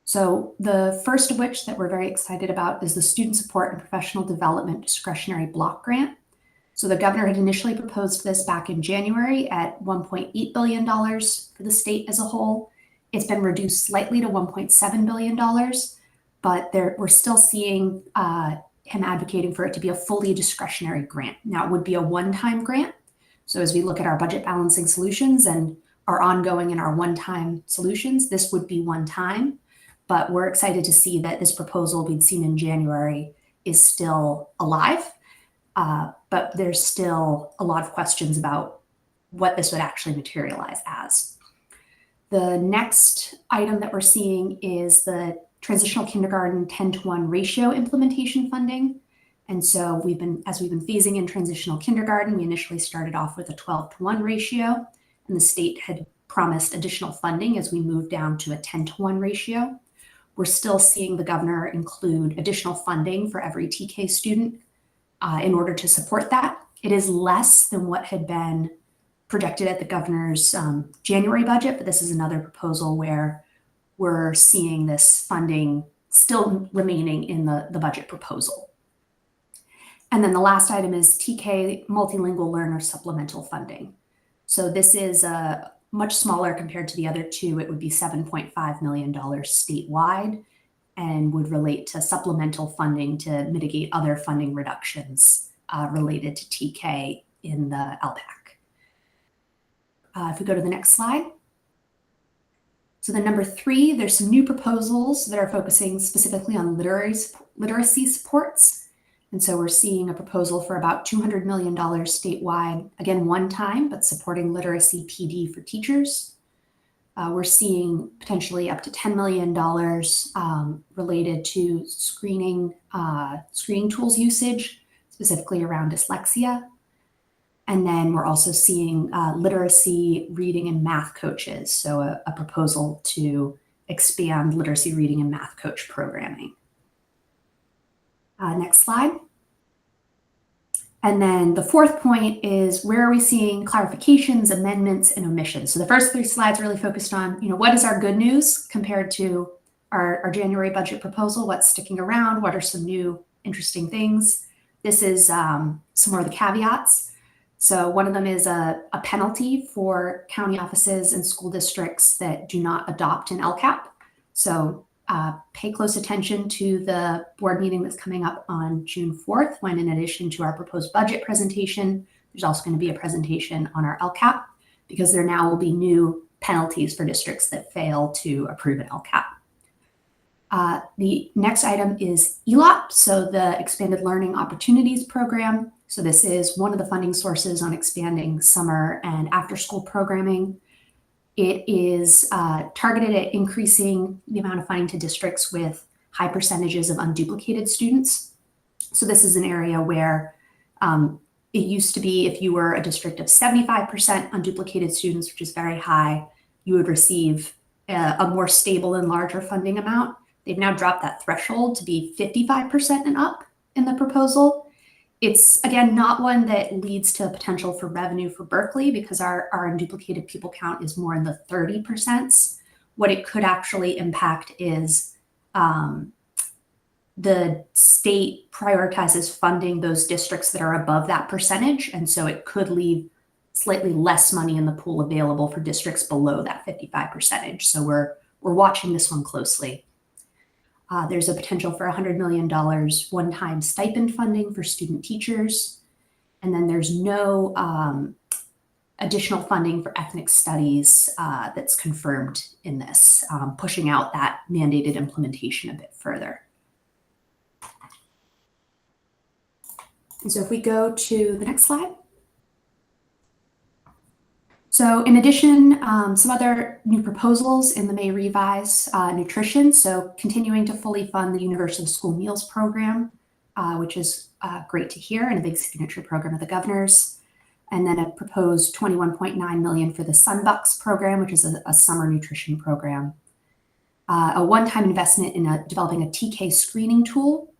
So the first of which that we're very excited about is the Student Support and Professional Development Discretionary Block Grant. So the governor had initially proposed this back in January at $1.8 billion for the state as a whole. It's been reduced slightly to $1.7 billion, but we're still seeing him advocating for it to be a fully discretionary grant. Now, it would be a one-time grant. So as we look at our budget balancing solutions and our ongoing and our one-time solutions, this would be one time. But we're excited to see that this proposal we'd seen in January is still alive. But there's still a lot of questions about what this would actually materialize as. The next item that we're seeing is the transitional kindergarten 10-to-1 ratio implementation funding. And so as we've been phasing in transitional kindergarten, we initially started off with a 12-to-1 ratio, and the state had promised additional funding as we moved down to a 10-to-1 ratio. we're still seeing the governor include additional funding for every TK student in order to support that. It is less than what had been projected at the governor's January budget, but this is another proposal where we're seeing this funding still remaining in the budget proposal. And then the last item is TK multilingual learner supplemental funding. So this is much smaller compared to the other two. It would be $7.5 million statewide and would relate to supplemental funding to mitigate other funding reductions related to TK in the LPAC. If we go to the next slide. So then number 3, there's some new proposals that are focusing specifically on literacy supports. And so we're seeing a proposal for about $200 million statewide, again, one time, but supporting literacy PD for teachers. We're seeing potentially up to $10 million related to screening tools usage, specifically around dyslexia. And then we're also seeing literacy reading and math coaches. So a proposal to expand literacy reading and math coach programming. Next slide. And then the 4th point is, where are we seeing clarifications, amendments, and omissions? So the first 3 slides really focused on, what is our good news compared to our January budget proposal? What's sticking around? What are some new interesting things? This is some more of the caveats. So one of them is a penalty for county offices and school districts that do not adopt an LCAP. So pay close attention to the board meeting that's coming up on June 4th, when in addition to our proposed budget presentation, there's also going to be a presentation on our LCAP, because there now will be new penalties for districts that fail to approve an LCAP. The next item is ELOP, so the Expanded Learning Opportunities Program. So this is one of the funding sources on expanding summer and after-school programming. It is targeted at increasing the amount of funding to districts with high percentages of unduplicated students. So this is an area where it used to be, if you were a district of 75% unduplicated students, which is very high, you would receive a more stable and larger funding amount. They've now dropped that threshold to be 55% and up in the proposal. It's, again, not one that leads to potential for revenue for Berkeley, because our unduplicated pupil count is more in the 30%. What it could actually impact is the state prioritizes funding those districts that are above that percentage. And so it could leave slightly less money in the pool available for districts below that 55%. So we're watching this one closely. There's a potential for $100 million one-time stipend funding for student teachers. And then there's no additional funding for ethnic studies that's confirmed in this, pushing out that mandated implementation a bit further. And so if we go to the next slide. So in addition, some other new proposals in the May revise, nutrition. So continuing to fully fund the Universal School Meals Program, which is great to hear, and a big signature program of the governor's. And then a proposed $21.9 million for the Sunbucks program, which is a summer nutrition program. A one-time investment in developing a TK screening tool.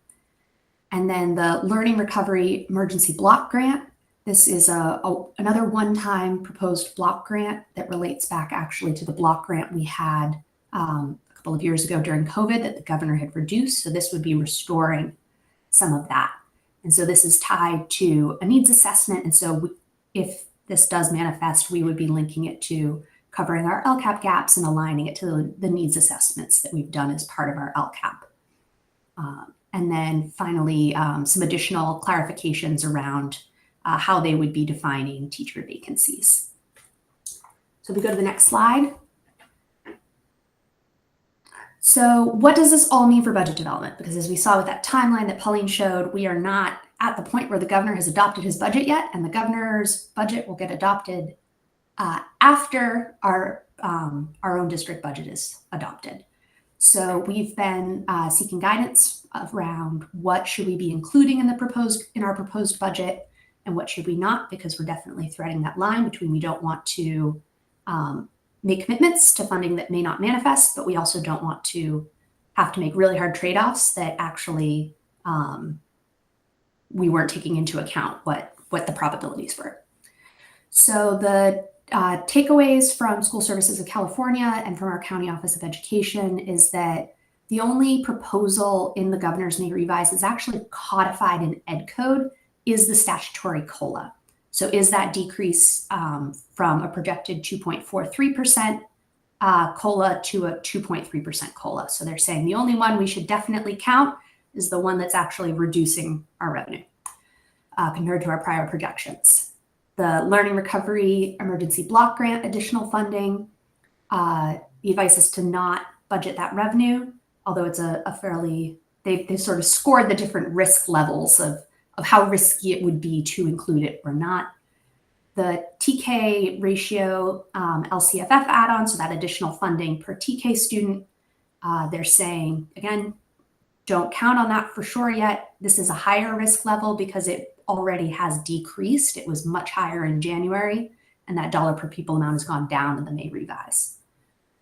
And then the Learning Recovery Emergency Block Grant. This is another one-time proposed block grant that relates back actually to the block grant we had a couple of years ago during COVID that the governor had reduced. So this would be restoring some of that. And so this is tied to a needs assessment. And so if this does manifest, we would be linking it to covering our LCAP gaps and aligning it to the needs assessments that we've done as part of our LCAP. And then finally, some additional clarifications around how they would be defining teacher vacancies. So we go to the next slide. So what does this all mean for budget development? Because as we saw with that timeline that Pauline showed, we are not at the point where the governor has adopted his budget yet, and the governor's budget will get adopted after our own district budget is adopted. So we've been seeking guidance around what should we be including in our proposed budget, and what should we not, because we're definitely threading that line between we don't want to make commitments to funding that may not manifest, but we also don't want to have to make really hard trade-offs that actually we weren't taking into account what the probabilities were. So the takeaways from School Services of California and from our County Office of Education is that the only proposal in the governor's May revise is actually codified in Ed Code is the statutory COLA. So is that decrease from a projected 2.43% COLA to a 2.3% COLA. So they're saying the only one we should definitely count is the one that's actually reducing our revenue compared to our prior projections. The Learning Recovery Emergency Block Grant additional funding, the advice is to not budget that revenue, although it's a fairly, they've sort of scored the different risk levels of how risky it would be to include it or not. The TK ratio LCFF add-on, so that additional funding per TK student, they're saying, again, don't count on that for sure yet. This is a higher risk level because it already has decreased. It was much higher in January, and that dollar per pupil amount has gone down in the May revise.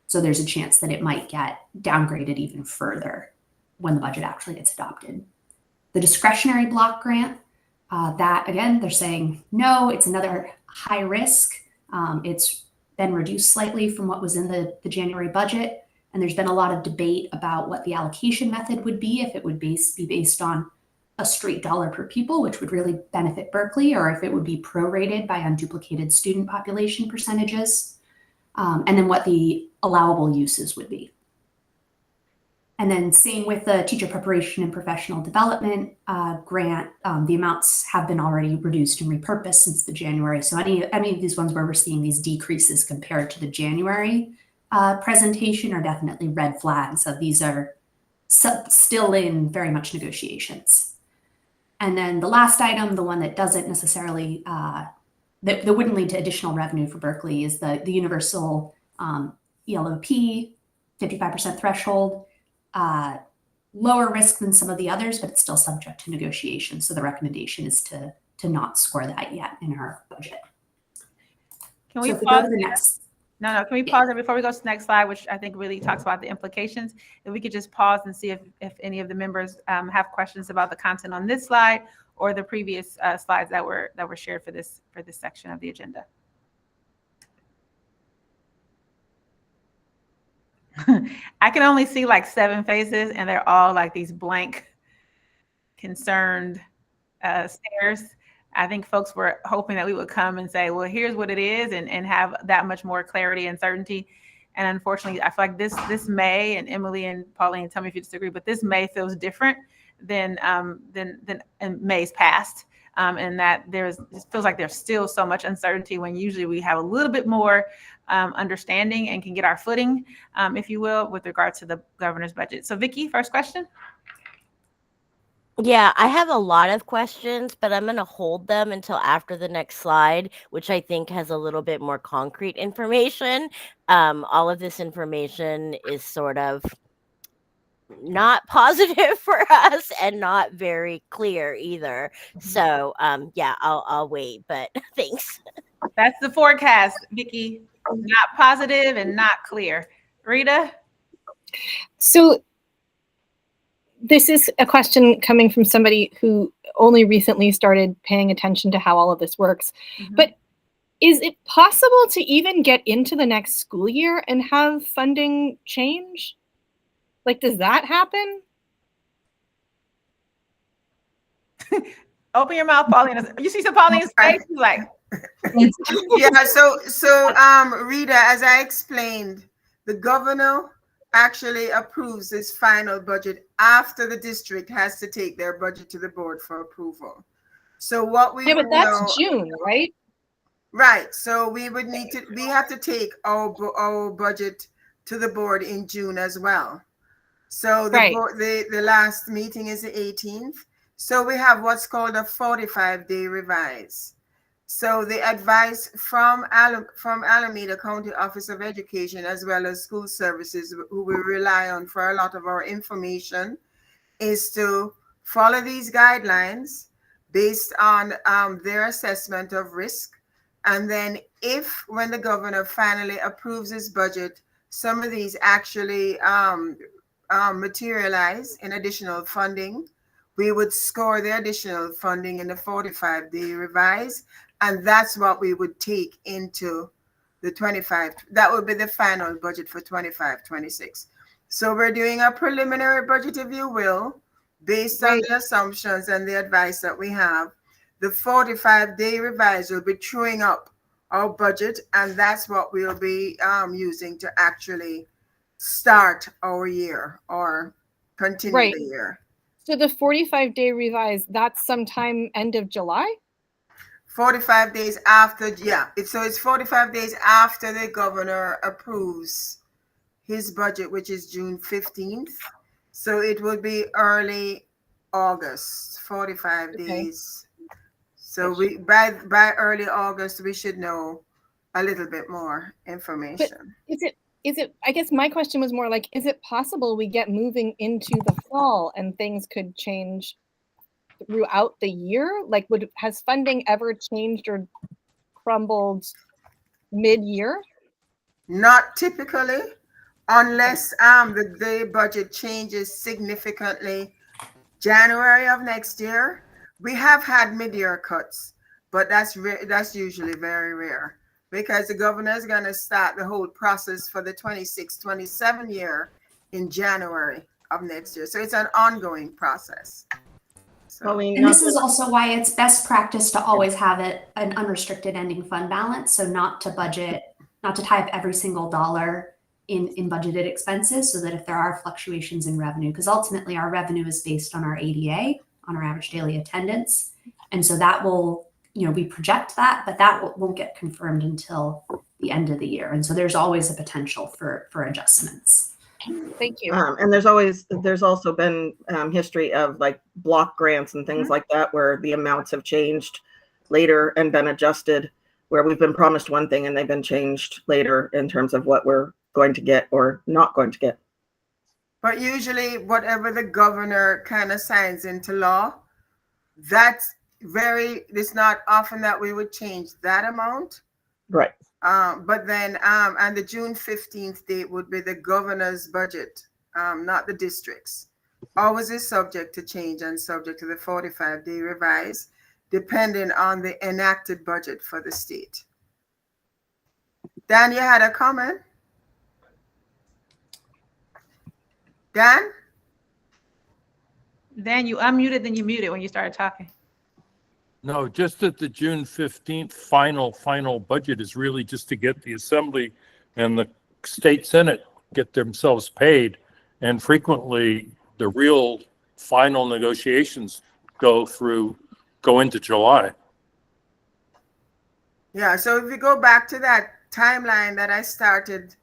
So there's a chance that it might get downgraded even further when the budget actually gets adopted. The discretionary block grant, that again, they're saying, no, it's another high risk. It's been reduced slightly from what was in the January budget. And there's been a lot of debate about what the allocation method would be, if it would be based on a straight dollar per pupil, which would really benefit Berkeley, or if it would be prorated by unduplicated student population percentages, and then what the allowable uses would be. And then same with the teacher preparation and professional development grant, the amounts have been already reduced and repurposed since the January. So any of these ones where we're seeing these decreases compared to the January presentation are definitely red flags. So these are still in very much negotiations. And then the last item, the one that doesn't necessarily, that wouldn't lead to additional revenue for Berkeley, is the universal ELOP 55% threshold. Lower risk than some of the others, but it's still subject to negotiation. So the recommendation is to not score that yet in our budget. Can we so pause go to the there? next? No, can we pause there before we go to the next slide, which I think really talks about the implications? If we could just pause and see if any of the members have questions about the content on this slide or the previous slides that were shared for this section of the agenda. I can only see like 7 faces, and they're all like these blank, concerned stares. I think folks were hoping that we would come and say, well, here's what it is, and have that much more clarity and certainty. And unfortunately, I feel like this May, and Emily and Pauline, tell me if you disagree, but this May feels different than May's past. And that it feels like there's still so much uncertainty when usually we have a little bit more understanding and can get our footing, if you will, with regard to the governor's budget. So Vicki, first question. Yeah, I have a lot of questions, but I'm going to hold them until after the next slide, which I think has a little bit more concrete information. All of this information is sort of not positive for us and not very clear either. So yeah, I'll wait, but thanks. That's the forecast, Vicki. Not positive and not clear. Rita? So this is a question coming from somebody who only recently started paying attention to how all of this works. Mm-hmm. But is it possible to even get into the next school year and have funding change? Like, does that happen? Open your mouth, Pauline. You see some Pauline's face? She's like, yeah. So Rita, as I explained, the governor actually approves this final budget after the district has to take their budget to the board for approval. So what we but that's June, right? Right. So we have to take our budget to the board in June as well. So the last meeting is the 18th. So we have what's called a 45-day revise. So the advice from Alameda County Office of Education, as well as school services, who we rely on for a lot of our information, is to follow these guidelines based on their assessment of risk. And then when the governor finally approves his budget, some of these actually materialize in additional funding, we would score the additional funding in the 45-day revise, and that's what we would take into the 25. That would be the final budget for 25-26. So we're doing a preliminary budget, if you will, based on the assumptions and the advice that we have. The 45-day revise will be truing up our budget, and that's what we'll be using to actually start our year or continue the year. So the 45-day revise, that's sometime end of July? 45 days after, yeah. So it's 45 days after the governor approves his budget, which is June 15th. So it would be early August, 45 days. So we by early August, we should know a little bit more information. But is it, I guess my question was more like, is it possible we get moving into the fall and things could change throughout the year? Like, has funding ever changed or crumbled mid-year? Not typically, unless the budget changes significantly January of next year. We have had mid-year cuts, but that's usually very rare, because the governor is going to start the whole process for the 26-27 year in January of next year. So it's an ongoing process. So. And this is also why it's best practice to always have an unrestricted ending fund balance. So not to tie up every single dollar in budgeted expenses, so that if there are fluctuations in revenue, because ultimately our revenue is based on our ADA, on our average daily attendance. And so that will, we project that, but that won't get confirmed until the end of the year. And so there's always a potential for adjustments. Thank you. And there's also been history of like block grants and things like that, where the amounts have changed later and been adjusted, where we've been promised one thing and they've been changed later in terms of what we're going to get or not going to get. But usually whatever the governor kind of signs into law, it's not often that we would change that amount. Right. But then, and the June 15th date would be the governor's budget, not the district's. Always is subject to change and subject to the 45-day revise, depending on the enacted budget for the state. Dan, you had a comment? Dan? Dan, you unmuted, then you muted when you started talking. No, just that the June 15th final budget is really just to get the Assembly and the State Senate get themselves paid. And frequently the real final negotiations go into July. Yeah, so if we go back to that timeline that I started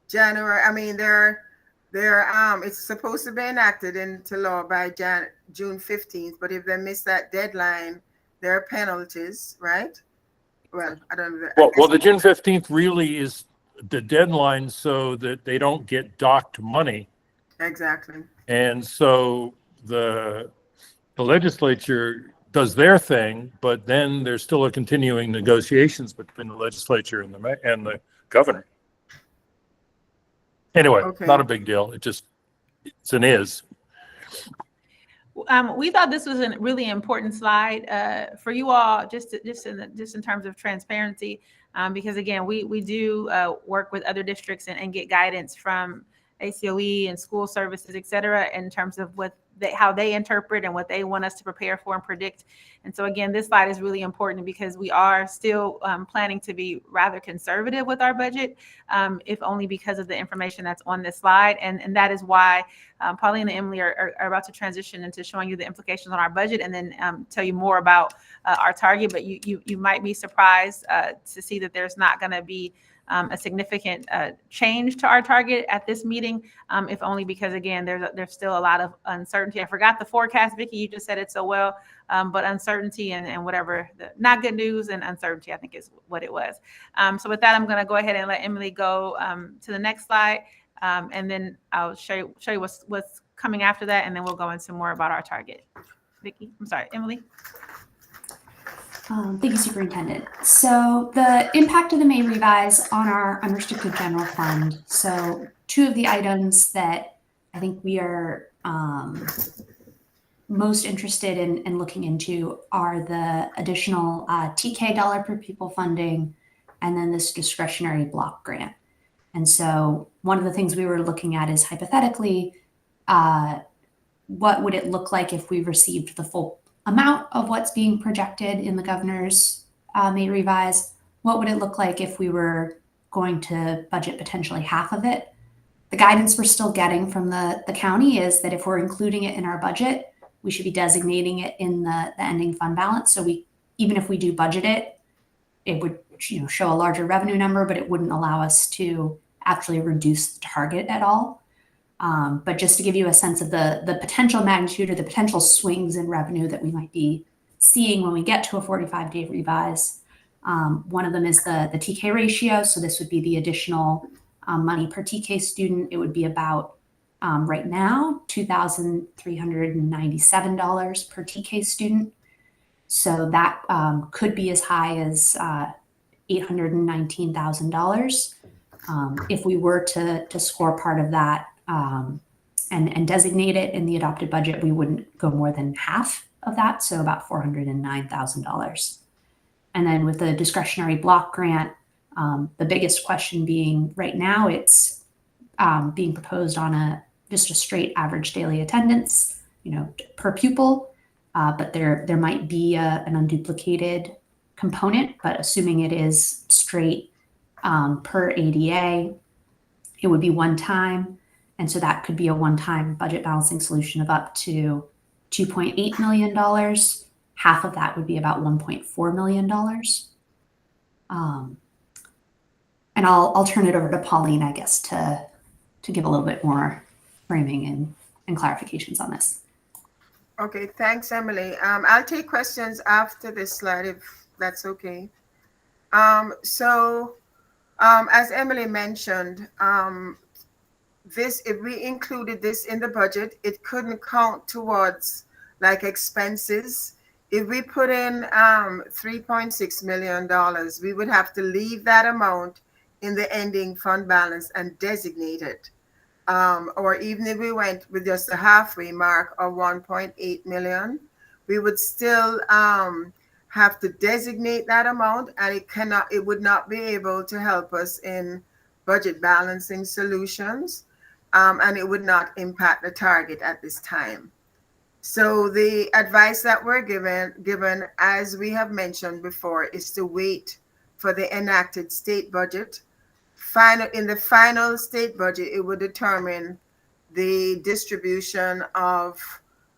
January, it's supposed to be enacted into law by June 15th, but if they miss that deadline, there are penalties, right? Well, I don't know. Well, the June 15th really is the deadline so that they don't get docked money. Exactly. And so the legislature does their thing, but then there's still a continuing negotiations between the legislature and the governor. Anyway, not a big deal. It's an is. We thought this was a really important slide for you all, just in terms of transparency, because again, we do work with other districts and get guidance from ACOE and school services, et cetera, in terms of how they interpret and what they want us to prepare for and predict. And so again, this slide is really important because we are still planning to be rather conservative with our budget, if only because of the information that's on this slide. And that is why Pauline and Emily are about to transition into showing you the implications on our budget and then tell you more about our target. But you might be surprised to see that there's not going to be a significant change to our target at this meeting, if only because, again, there's still a lot of uncertainty. I forgot the forecast, Vicki, you just said it so well, but uncertainty and whatever, not good news and uncertainty, I think is what it was. So with that, I'm going to go ahead and let Emily go to the next slide, and then I'll show you what's coming after that, and then we'll go into more about our target. Vicki, I'm sorry, Emily. Thank you, Superintendent. So the impact of the May revise on our unrestricted general fund. So two of the items that I think we are most interested in looking into are the additional TK dollar per pupil funding and then this discretionary block grant. And so one of the things we were looking at is hypothetically, what would it look like if we received the full amount of what's being projected in the governor's May revise? What would it look like if we were going to budget potentially half of it? The guidance we're still getting from the county is that if we're including it in our budget, we should be designating it in the ending fund balance. So even if we do budget it, it would show a larger revenue number, but it wouldn't allow us to actually reduce the target at all. But just to give you a sense of the potential magnitude or the potential swings in revenue that we might be seeing when we get to a 45-day revise, one of them is the TK ratio. So this would be the additional money per TK student. It would be about, right now, $2,397 per TK student. So that could be as high as $819,000. If we were to score part of that and designate it in the adopted budget, we wouldn't go more than half of that, so about $409,000. And then with the discretionary block grant, the biggest question being right now, it's being proposed on just a straight average daily attendance, per pupil, but there might be an unduplicated component, but assuming it is straight per ADA, it would be one time. And so that could be a one-time budget balancing solution of up to $2.8 million. Half of that would be about $1.4 million. And I'll turn it over to Pauline, I guess, to give a little bit more framing and clarifications on this. Okay, thanks, Emily. I'll take questions after this slide, if that's okay. As Emily mentioned, if we included this in the budget, it couldn't count towards like expenses. If we put in $3.6 million, we would have to leave that amount in the ending fund balance and designate it. Or even if we went with just a halfway mark of 1.8 million, we would still have to designate that amount, and it would not be able to help us in budget balancing solutions, and it would not impact the target at this time. So the advice that we're given, as we have mentioned before, is to wait for the enacted state budget. In the final state budget, it would determine the distribution of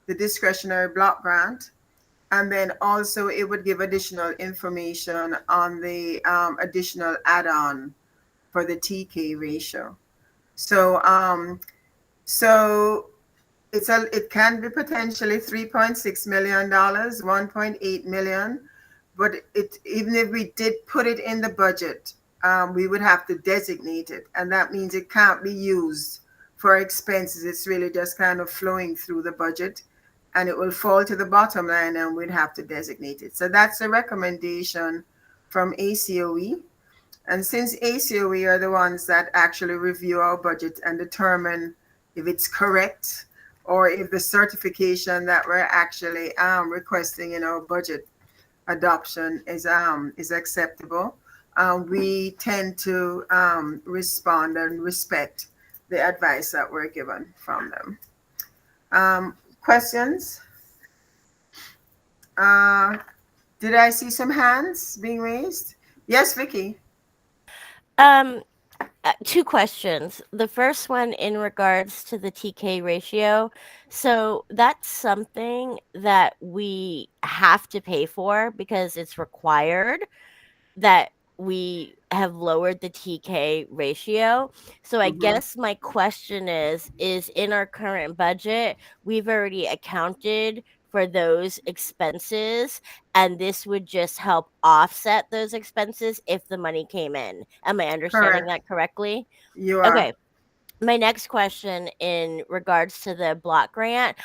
the discretionary block grant. And then also it would give additional information on the additional add-on for the TK ratio. So it can be potentially $3.6 million, $1.8 million, but even if we did put it in the budget, we would have to designate it, and that means it can't be used for expenses. It's really just kind of flowing through the budget, and it will fall to the bottom line, and we'd have to designate it. So that's a recommendation from ACOE. And since ACOE are the ones that actually review our budget and determine if it's correct or if the certification that we're actually requesting in our budget adoption is acceptable, we tend to respond and respect the advice that we're given from them. Questions? Did I see some hands being raised? Yes, Vicky. Two questions. The first one in regards to the TK ratio. So that's something that we have to pay for because it's required that we have lowered the TK ratio. So I guess my question is in our current budget, we've already accounted for those expenses, and this would just help offset those expenses if the money came in. Am I understanding that correctly? You are. Okay. My next question in regards to the block grant,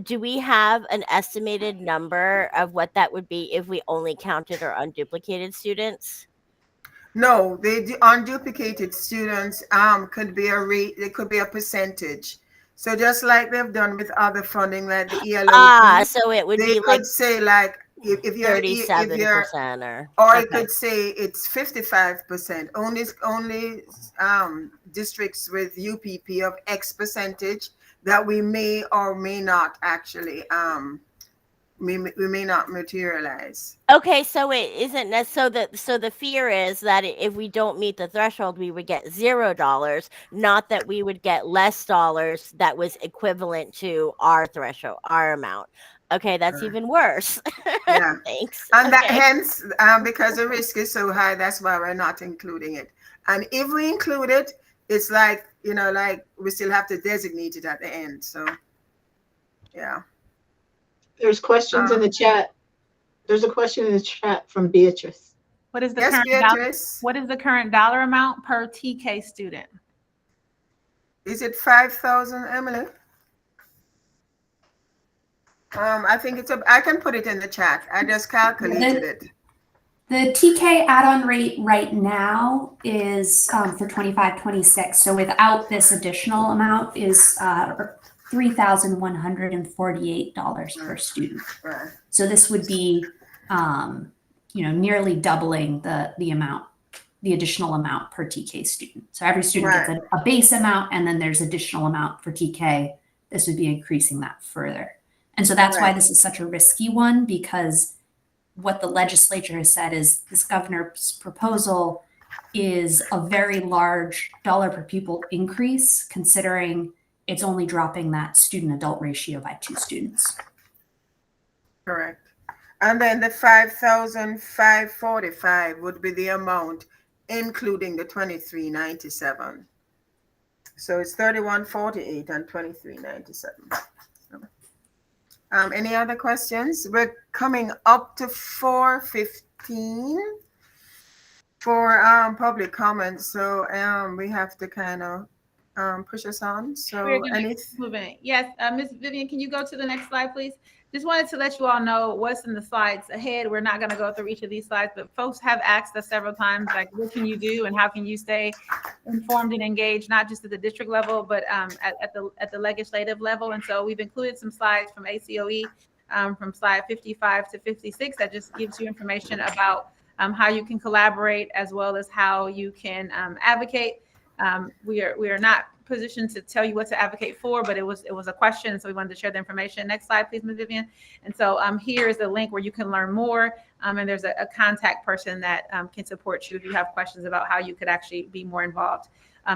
do we have an estimated number of what that would be if we only counted our unduplicated students? No, the unduplicated students could be a rate, it could be a percentage. So just like they've done with other funding, like the ELOP. So it would they be could like say like if you're 37% or okay. it could say it's 55%. Only districts with UPP of X percentage that we may or may not actually we may not materialize. Okay, so it isn't so the fear is that if we don't meet the threshold, we would get $0, not that we would get less dollars that was equivalent to our threshold, our amount. Okay, that's even worse. Yeah. Thanks. And that Okay. hence, because the risk is so high, that's why we're not including it. And if we include it, it's like, like we still have to designate it at the end. So, yeah. There's questions in the chat. There's a question in the chat from Beatrice. What is the Yes, current Beatrice. what is the current dollar amount per TK student? Is it 5,000, Emily? I think I can put it in the chat. I just calculated it. The TK add-on rate right now is for 25-26. So without this additional amount is $3,148 per student. Right. So this would be, nearly doubling the amount, the additional amount per TK student. So every student gets a base amount, and then there's additional amount for TK. This would be increasing that further. And so that's why this is such a risky one, because what the legislature has said is this governor's proposal is a very large dollar per pupil increase, considering it's only dropping that student adult ratio by 2 students. Correct. And then the 5,545 would be the amount, including the 2397. So it's 3148 and 2397. Any other questions? We're coming up to 4:15 for public comments. So we have to kind of push us on. So moving. Yes, Ms. Vivian, can you go to the next slide, please? Just wanted to let you all know what's in the slides ahead. We're not going to go through each of these slides, but folks have asked us several times, like, what can you do and how can you stay informed and engaged, not just at the district level, but at the legislative level. And so we've included some slides from ACOE, from slide 55 to 56, that just gives you information about how you can collaborate, as well as how you can advocate. We are not positioned to tell you what to advocate for, but it was a question, so we wanted to share the information. Next slide, please, Ms. Vivian. And so here is the link where you can learn more, and there's a contact person that can support you if you have questions about how you could actually be more involved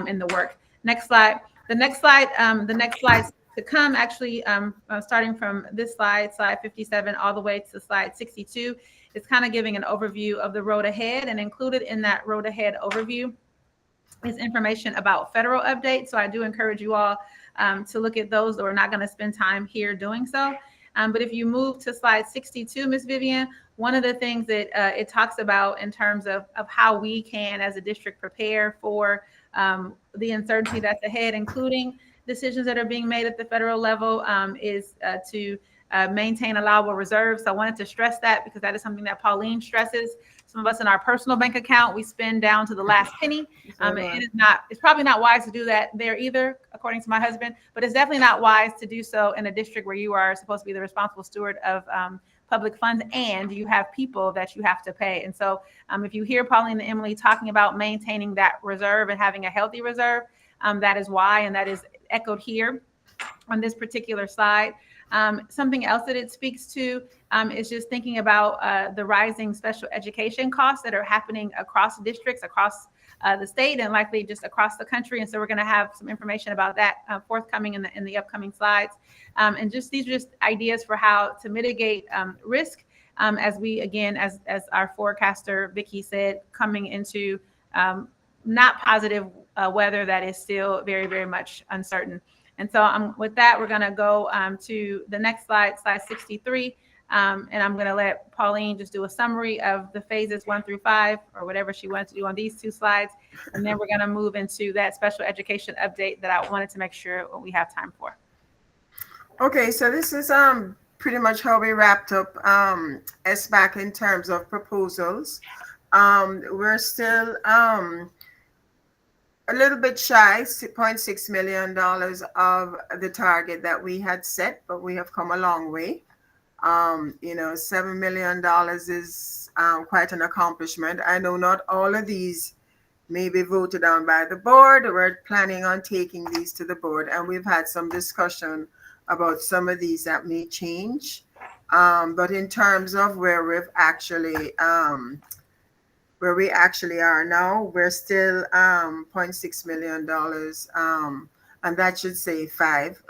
in the work. Next slide. The next slides to come, actually, starting from this slide 57, all the way to slide 62, is kind of giving an overview of the road ahead, and included in that road ahead overview is information about federal updates. So I do encourage you all to look at those, though we're not going to spend time here doing so. But if you move to slide 62, Ms. Vivian, one of the things that it talks about in terms of how we can, as a district, prepare for the uncertainty that's ahead, including decisions that are being made at the federal level, is to maintain allowable reserves. So I wanted to stress that, because that is something that Pauline stresses. Some of us in our personal bank account, we spend down to the last penny. It's probably not wise to do that there either, according to my husband, but it's definitely not wise to do so in a district where you are supposed to be the responsible steward of public funds, and you have people that you have to pay. And so if you hear Pauline and Emily talking about maintaining that reserve and having a healthy reserve, that is why, and that is echoed here on this particular slide. Something else that it speaks to is just thinking about the rising special education costs that are happening across districts, across the state, and likely just across the country. And so we're going to have some information about that forthcoming in the upcoming slides. And just these are just ideas for how to mitigate risk as we, again, as our forecaster Vicki said, coming into not positive weather that is still very, very much uncertain. And so with that, we're going to go to the next slide, slide 63. And I'm going to let Pauline just do a summary of the phases 1 through 5, or whatever she wants to do on these 2 slides. And then we're going to move into that special education update that I wanted to make sure we have time for. Okay, so this is pretty much how we wrapped up SBAC in terms of proposals. We're still a little bit shy, $0.6 million of the target that we had set, but we have come a long way. $7 million is quite an accomplishment. I know not all of these may be voted on by the board. We're planning on taking these to the board, and we've had some discussion about some of these that may change. But in terms of where we've actually where we actually are now, we're still $0.6 million, and that should say 5.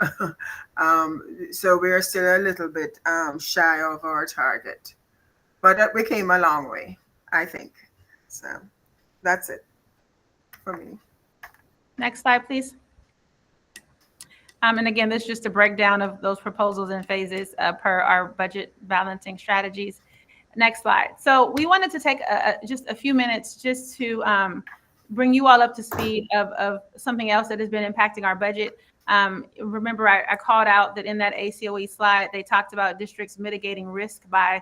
So we're still a little bit shy of our target, but we came a long way, I think. So that's it for me. Next slide, please. And again, this is just a breakdown of those proposals and phases per our budget balancing strategies. Next slide. So we wanted to take just a few minutes just to bring you all up to speed of something else that has been impacting our budget. Remember, I called out that in that ACOE slide, they talked about districts mitigating risk by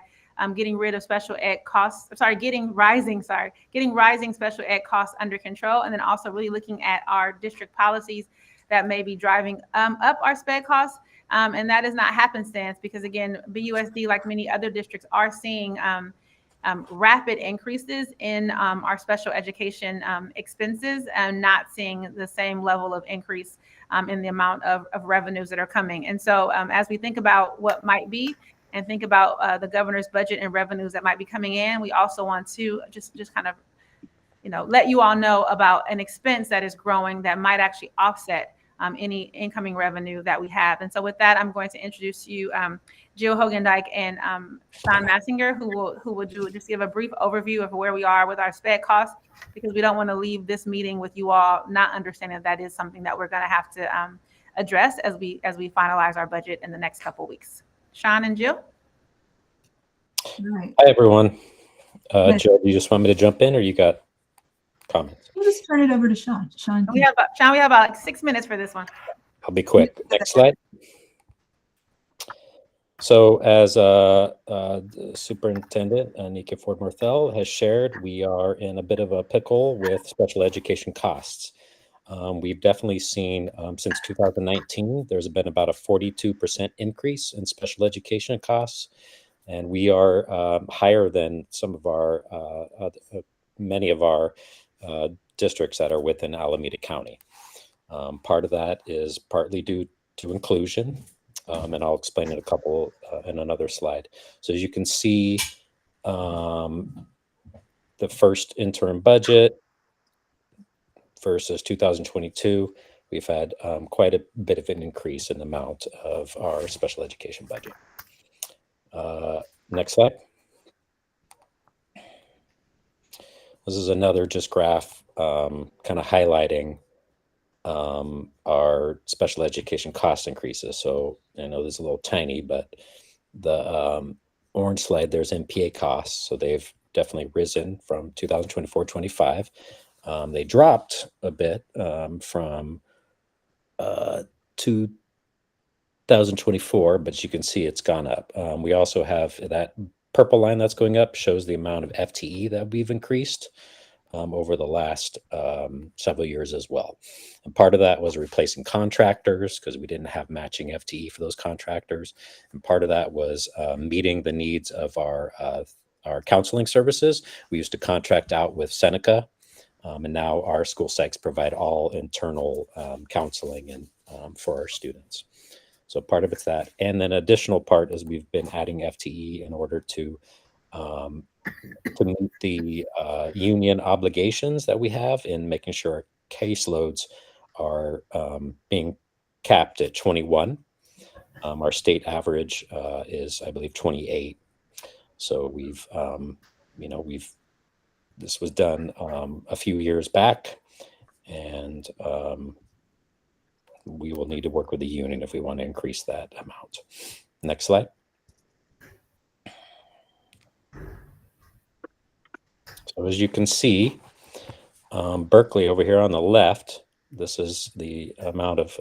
getting rid of special ed costs, getting rising special ed costs under control, and then also really looking at our district policies that may be driving up our sped costs. And that is not happenstance, because again, BUSD, like many other districts, are seeing rapid increases in our special education expenses and not seeing the same level of increase in the amount of revenues that are coming. And so as we think about what might be and think about the governor's budget and revenues that might be coming in, we also want to just kind of let you all know about an expense that is growing that might actually offset any incoming revenue that we have. And so with that, I'm going to introduce you Jill Hogendijk and Sean Massinger, who will just give a brief overview of where we are with our sped costs, because we don't want to leave this meeting with you all not understanding that is something that we're going to have to address as we finalize our budget in the next couple of weeks. Sean and Jill. Hi, everyone. Jill, do you just want me to jump in, or you got comments? We'll just turn it over to Sean. Sean, we have about like 6 minutes for this one. I'll be quick. Next slide. So as Superintendent Nika Ford-Morthel has shared, we are in a bit of a pickle with special education costs. We've definitely seen since 2019, there's been about a 42% increase in special education costs. And we are higher than some of our, many of our districts that are within Alameda County. Part of that is partly due to inclusion, and I'll explain it in another slide. So as you can see, the first interim budget versus 2022, we've had quite a bit of an increase in the amount of our special education budget. Next slide. This is another just graph kind of highlighting our special education cost increases. So I know this is a little tiny, but the orange slide, there's MPA costs. So they've definitely risen from 2024-25. They dropped a bit from 2024, but you can see it's gone up. We also have that purple line that's going up shows the amount of FTE that we've increased over the last several years as well. And part of that was replacing contractors because we didn't have matching FTE for those contractors. And part of that was meeting the needs of our counseling services. We used to contract out with Seneca, and now our school psychs provide all internal counseling and for our students. So part of it's that. And then additional part is we've been adding FTE in order to meet the union obligations that we have in making sure our caseloads are being capped at 21. Our state average is, I believe, 28. So we've, this was done a few years back, and we will need to work with the union if we want to increase that amount. Next slide. So as you can see, Berkeley over here on the left, this is the amount of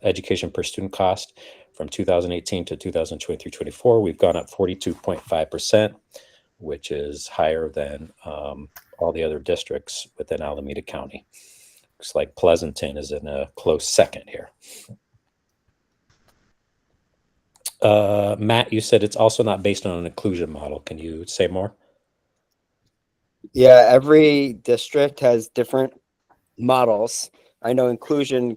education per student cost from 2018 to 2023-24. We've gone up 42.5%, which is higher than all the other districts within Alameda County. looks like Pleasanton is in a close second here. Matt, you said it's also not based on an inclusion model. Can you say more? Yeah, every district has different models. I know inclusion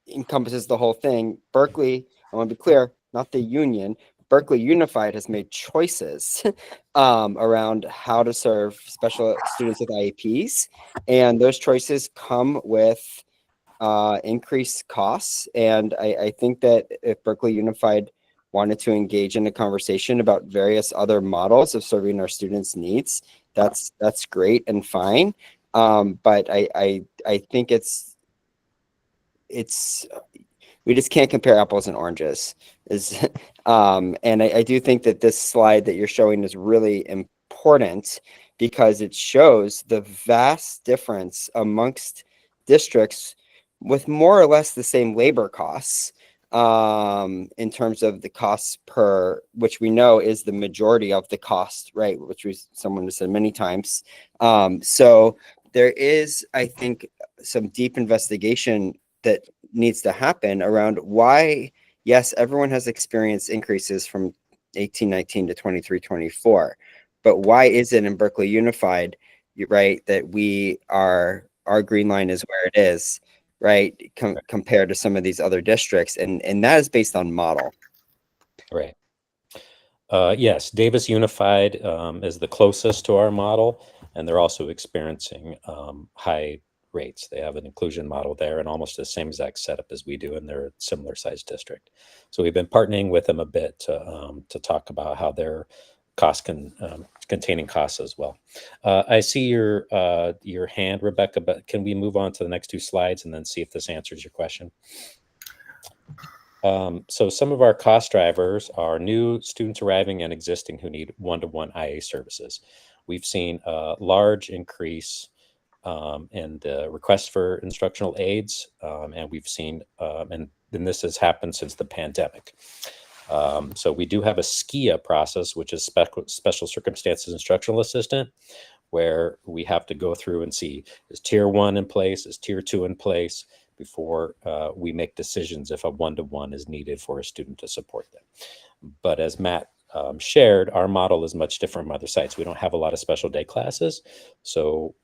encompasses the whole thing. Berkeley, I want to be clear, not the union. Berkeley Unified has made choices around how to serve special students with IEPs, and those choices come with increased costs. And I think that if Berkeley Unified wanted to engage in a conversation about various other models of serving our students' needs, that's great and fine. But I think it's we just can't compare apples and oranges. And I do think that this slide that you're showing is really important because it shows the vast difference amongst districts with more or less the same labor costs in terms of the costs per, which we know is the majority of the cost, right? Which someone has said many times. So there is, I think, some deep investigation that needs to happen around why, yes, everyone has experienced increases from 18-19 to 23-24, but why is it in Berkeley Unified, right, that our green line is where it is, right, compared to some of these other districts, and that is based on model. Right. Yes, Davis Unified is the closest to our model, and they're also experiencing high rates. They have an inclusion model there and almost the same exact setup as we do, and they're a similar sized district. So we've been partnering with them a bit to talk about how their cost containing costs as well. I see your hand, Rebecca, but can we move on to the next two slides and then see if this answers your question? So some of our cost drivers are new students arriving and existing who need one-to-one IA services. We've seen a large increase in the request for instructional aids, and we've seen, and this has happened since the pandemic. So we do have a SCIA process, which is Special Circumstances Instructional Assistant, where we have to go through and see, is Tier 1 in place, is Tier 2 in place, before we make decisions if a one-to-one is needed for a student to support them. But as Matt shared, our model is much different from other sites. We don't have a lot of special day classes. So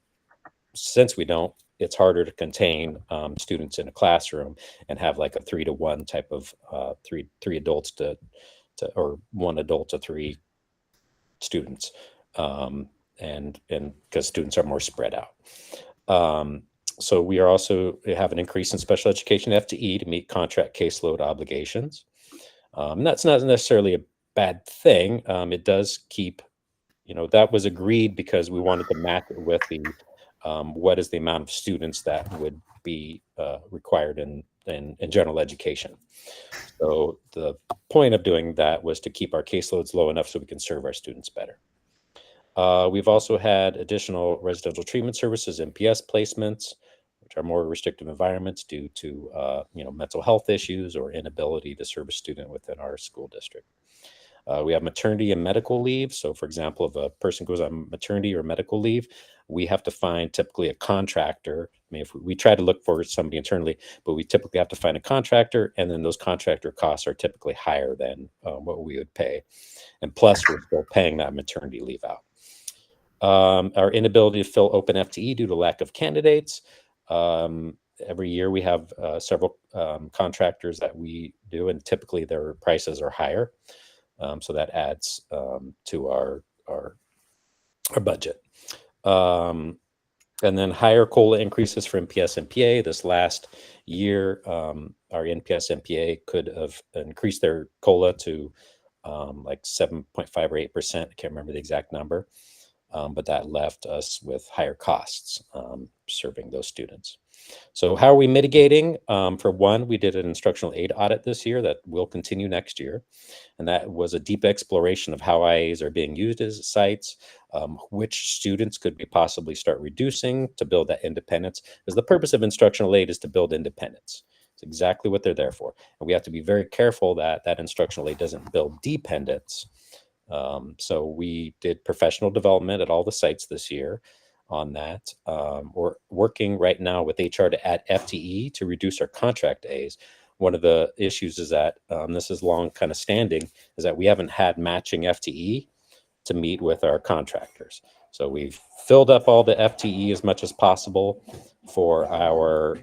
since we don't, it's harder to contain students in a classroom and have like a 3-to-1 type of three adults to or one adult to 3 students. And because students are more spread out. So we are also have an increase in special education FTE to meet contract caseload obligations. That's not necessarily a bad thing. It does keep, that was agreed because we wanted to match it with the what is the amount of students that would be required in general education. So the point of doing that was to keep our caseloads low enough so we can serve our students better. We've also had additional residential treatment services, MPS placements, which are more restrictive environments due to mental health issues or inability to serve a student within our school district. We have maternity and medical leave. So for example, if a person goes on maternity or medical leave, we have to find typically a contractor. I mean, if we try to look for somebody internally, but we typically have to find a contractor, and then those contractor costs are typically higher than what we would pay. And plus we're still paying that maternity leave out. Our inability to fill open FTE due to lack of candidates. Every year we have several contractors that we do, and typically their prices are higher. So that adds to our budget. And then higher COLA increases for NPS and PA. This last year, our NPS and PA could have increased their COLA to like 7.5 or 8%. I can't remember the exact number, but that left us with higher costs serving those students. So how are we mitigating? For one, we did an instructional aid audit this year that will continue next year. And that was a deep exploration of how IAs are being used as sites, which students could we possibly start reducing to build that independence. Because the purpose of instructional aid is to build independence. It's exactly what they're there for. And we have to be very careful that that instructional aid doesn't build dependence. So we did professional development at all the sites this year on that. We're working right now with HR to add FTE to reduce our contract days. One of the issues is that this is long kind of standing, is that we haven't had matching FTE to meet with our contractors. So we've filled up all the FTE as much as possible for our,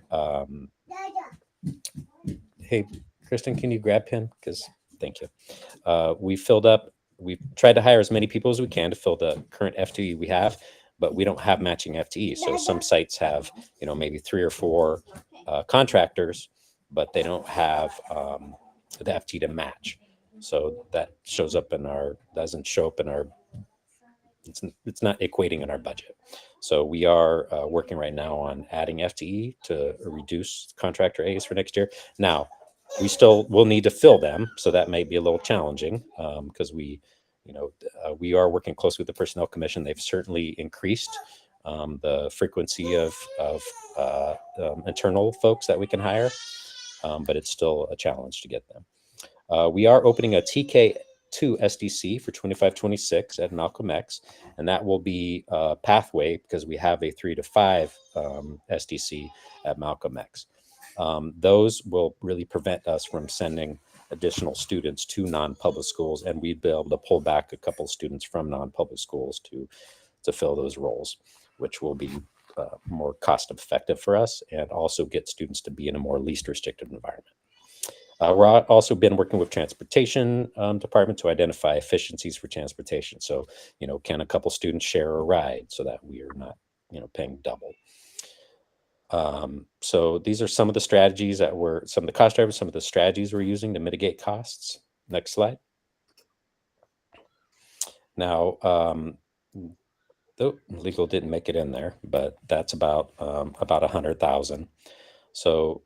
hey, Kristen, can you grab him? Because thank you. We've tried to hire as many people as we can to fill the current FTE we have, but we don't have matching FTE. So some sites have, maybe 3 or 4 contractors, but they don't have the FTE to match. So that doesn't show up in our, it's not equating in our budget. So we are working right now on adding FTE to reduce contractor A's for next year. Now, we'll need to fill them. So that may be a little challenging because we are working closely with the Personnel Commission. They've certainly increased the frequency of internal folks that we can hire, but it's still a challenge to get them. We are opening a TK2 SDC for 25-26 at Malcolm X, and that will be a pathway because we have a 3 to 5 SDC at Malcolm X. Those will really prevent us from sending additional students to non-public schools, and we'd be able to pull back a couple of students from non-public schools to fill those roles, which will be more cost effective for us and also get students to be in a more least restrictive environment. We're also been working with transportation department to identify efficiencies for transportation. So, can a couple students share a ride so that we are not, paying double? So these are some of the strategies some of the cost drivers, some of the strategies we're using to mitigate costs. Next slide. Now, legal didn't make it in there, but that's about 100,000. So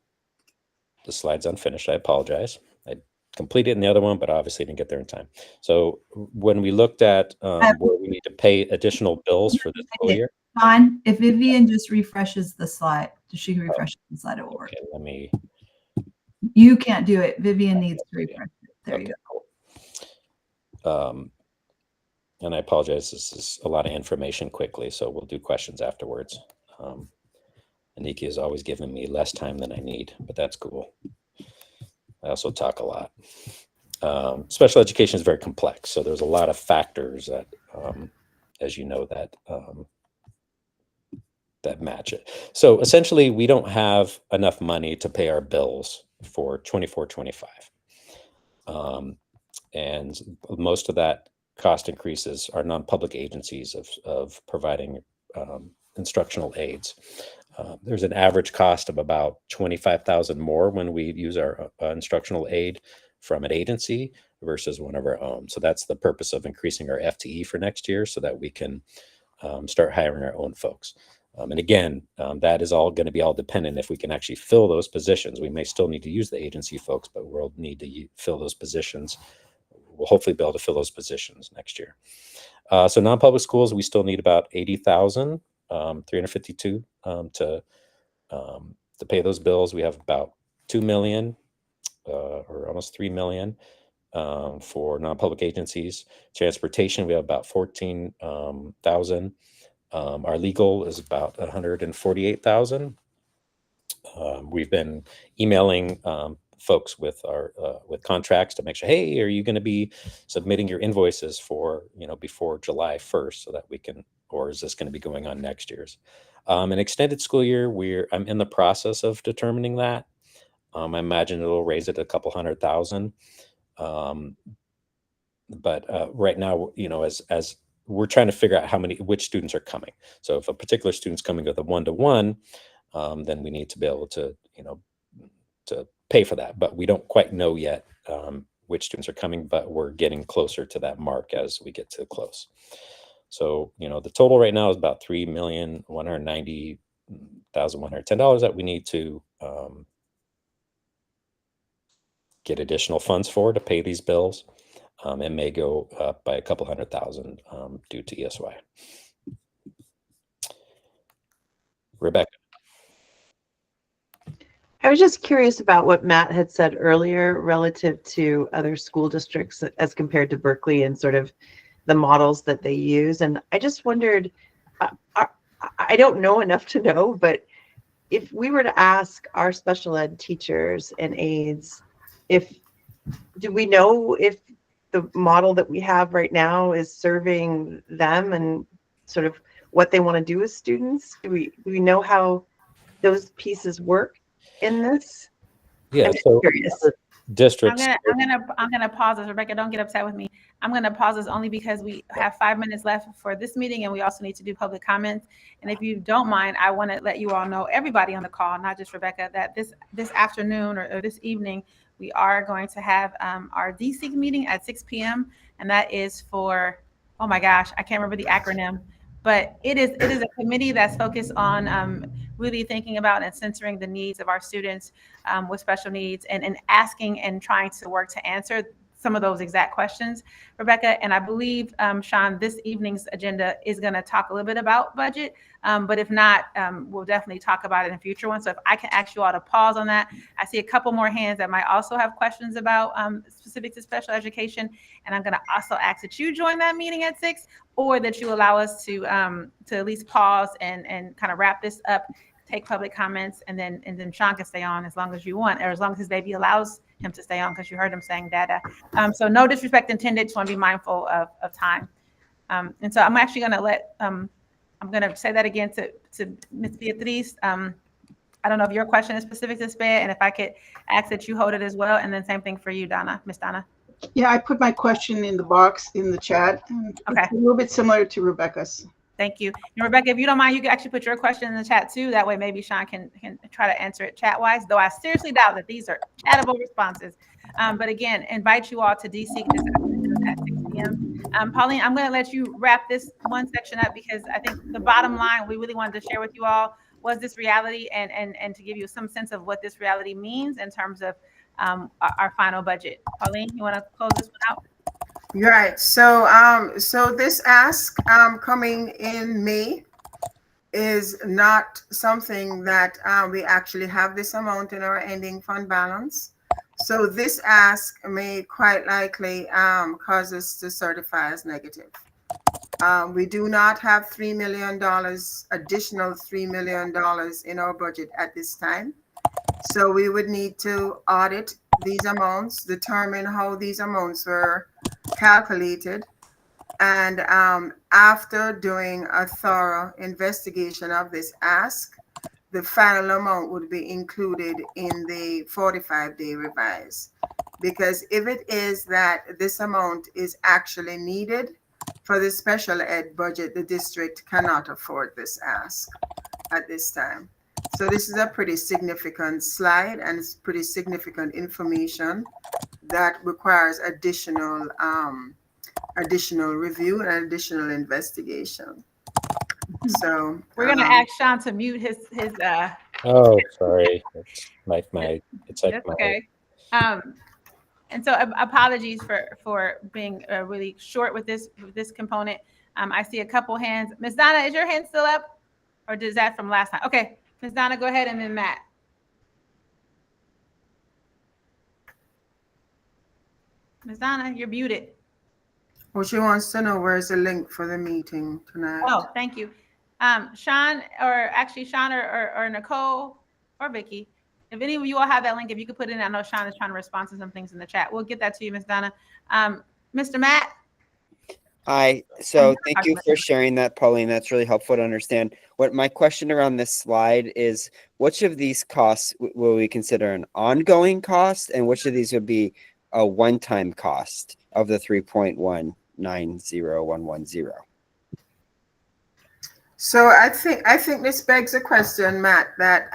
the slide's unfinished. I apologize. I completed it in the other one, but obviously didn't get there in time. So when we looked at where we need to pay additional bills for this school year. Fine. If Vivian just refreshes the slide, she refreshes the slide, it will work. Okay, You can't do it. Vivian needs to refresh it. There you go. And I apologize. This is a lot of information quickly, so we'll do questions afterwards. Aniki has always given me less time than I need, but that's cool. I also talk a lot. Special education is very complex, so there's a lot of factors that, as you know, that match it. So essentially, we don't have enough money to pay our bills for 24-25. And most of that cost increases are non-public agencies of providing instructional aids. There's an average cost of about $25,000 more when we use our instructional aid from an agency versus one of our own. So that's the purpose of increasing our FTE for next year so that we can start hiring our own folks. And again, that is all going to be all dependent if we can actually fill those positions. We may still need to use the agency folks, but we'll need to fill those positions. We'll hopefully be able to fill those positions next year. So non-public schools, we still need about 80,000, 352 to pay those bills. We have about 2 million or almost 3 million for non-public agencies. Transportation, we have about 14,000. Our legal is about 148,000. We've been emailing folks with contracts to make sure, hey, are you going to be submitting your invoices for, before July 1st so that we can, or is this going to be going on next year's? An extended school year, I'm in the process of determining that. I imagine it'll raise it a couple $100,000. But right now, as we're trying to figure out which students are coming. So if a particular student's coming with a 1-to-1, then we need to be able to, to pay for that. But we don't quite know yet which students are coming, but we're getting closer to that mark as we get to close. So, the total right now is about $3,190,110 that we need to get additional funds to pay these bills. It may go up by a couple $100,000 due to ESY. Rebecca. I was just curious about what Matt had said earlier relative to other school districts as compared to Berkeley and sort of the models that they use. And I just wondered, I don't know enough to know, but if we were to ask our special ed teachers and aides, do we know if the model that we have right now is serving them and sort of what they want to do with students? Do we know how those pieces work in this? Yeah, I'm just so curious. districts. I'm gonna pause this. Rebecca, don't get upset with me. I'm gonna pause this only because we have 5 minutes left for this meeting, and we also need to do public comments. And if you don't mind, I want to let you all know, everybody on the call, not just Rebecca, that this afternoon or this evening, we are going to have our DC meeting at 6 p.m. and that is for, oh my gosh, I can't remember the acronym, but it is a committee that's focused on really thinking about and censoring the needs of our students with special needs and asking and trying to work to answer some of those exact questions, Rebecca. And I believe, Sean, this evening's agenda is going to talk a little bit about budget, but if not, we'll definitely talk about it in future ones. So if I can ask you all to pause on that. I see a couple more hands that might also have questions about specific to special education. And I'm going to also ask that you join that meeting at 6, or that you allow us to at least pause and kind of wrap this up, take public comments, and then Sean can stay on as long as you want, or as long as his baby allows him to stay on, because you heard him saying dada. So no disrespect intended, just want to be mindful of time. And so I'm actually going to let, I'm going to say that again to Ms. Beatriz. I don't know if your question is specific to SPED, and if I could ask that you hold it as well, and then same thing for you, Donna, Miss Donna. Yeah, I put my question in the box in the chat. Okay. It's a little bit similar to Rebecca's. Thank you. And Rebecca, if you don't mind, you can actually put your question in the chat too. That way, maybe Sean can try to answer it chat-wise, though I seriously doubt that these are chattable responses. But again, invite you all to DC this afternoon at 6 p.m. Pauline, I'm going to let you wrap this one section up, because I think the bottom line we really wanted to share with you all was this reality, and to give you some sense of what this reality means in terms of our final budget. Pauline, you want to close this one out? You're right. So, so this ask coming in May is not something that we actually have this amount in our ending fund balance. So this ask may quite likely cause us to certify as negative. We do not have $3 million, additional $3 million in our budget at this time. So we would need to audit these amounts, determine how these amounts were calculated, and after doing a thorough investigation of this ask, the final amount would be included in the 45-day revise. Because if it is that this amount is actually needed for the special ed budget, the district cannot afford this ask at this time. So this is a pretty significant slide, and it's pretty significant information that requires additional review and additional investigation. So we're going to ask Sean to mute his Oh, sorry. It's like my. It's like that's my. okay. And so apologies for being really short with this component. I see a couple hands. Ms. Donna, is your hand still up, or is that from last time? Okay, Ms. Donna, go ahead, and then Matt. Ms. Donna, you're muted. Well, she wants to know where's the link for the meeting tonight. Oh, thank you. Sean, or actually Sean or Nicole or Vicky, if any of you all have that link, if you could put it in. I know Sean is trying to respond to some things in the chat. We'll get that to you, Ms. Donna. Mr. Matt? Hi. So thank you for sharing that, Pauline. That's really helpful to understand. What my question around this slide is, which of these costs will we consider an ongoing cost, and which of these would be a one-time cost of the 3.190110? So I think this begs a question, Matt, that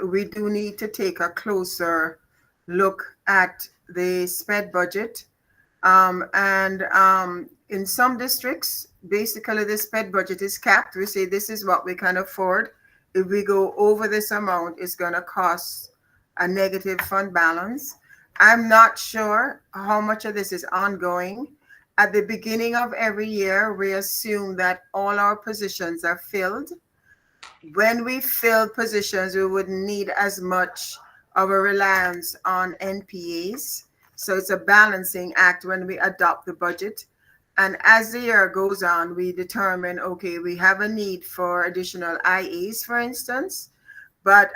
we do need to take a closer look at the SPED budget. In some districts, basically the SPED budget is capped. We say this is what we can afford. If we go over this amount, it's going to cost a negative fund balance. I'm not sure how much of this is ongoing. At the beginning of every year, we assume that all our positions are filled. When we fill positions, we wouldn't need as much of a reliance on NPAs. So it's a balancing act when we adopt the budget. And as the year goes on, we determine, okay, we have a need for additional IAs, for instance, but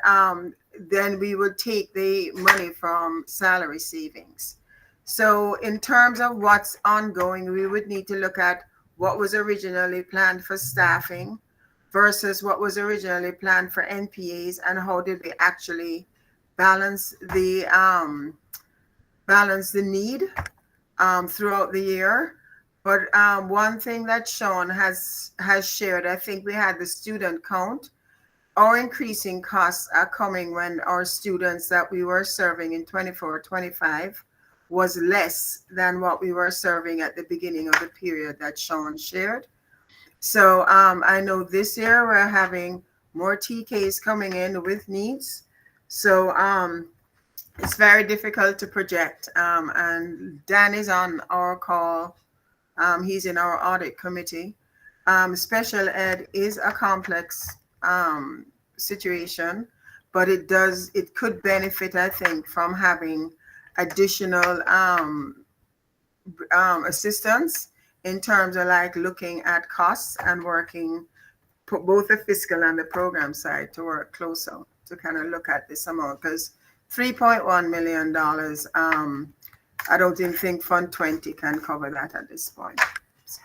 then we would take the money from salary savings. So in terms of what's ongoing, we would need to look at what was originally planned for staffing versus what was originally planned for NPAs, and how did we actually balance the need throughout the year. But one thing that Sean has shared, I think we had the student count. Our increasing costs are coming when our students that we were serving in 24-25 was less than what we were serving at the beginning of the period that Sean shared. So I know this year we're having more TKs coming in with needs. So it's very difficult to project. And Dan is on our call. He's in our audit committee. Special ed is a complex situation, but it could benefit, I think, from having additional assistance in terms of like looking at costs and working both the fiscal and the program side to work closer to kind of look at this amount, because $3.1 million, I don't even think Fund 20 can cover that at this point. So.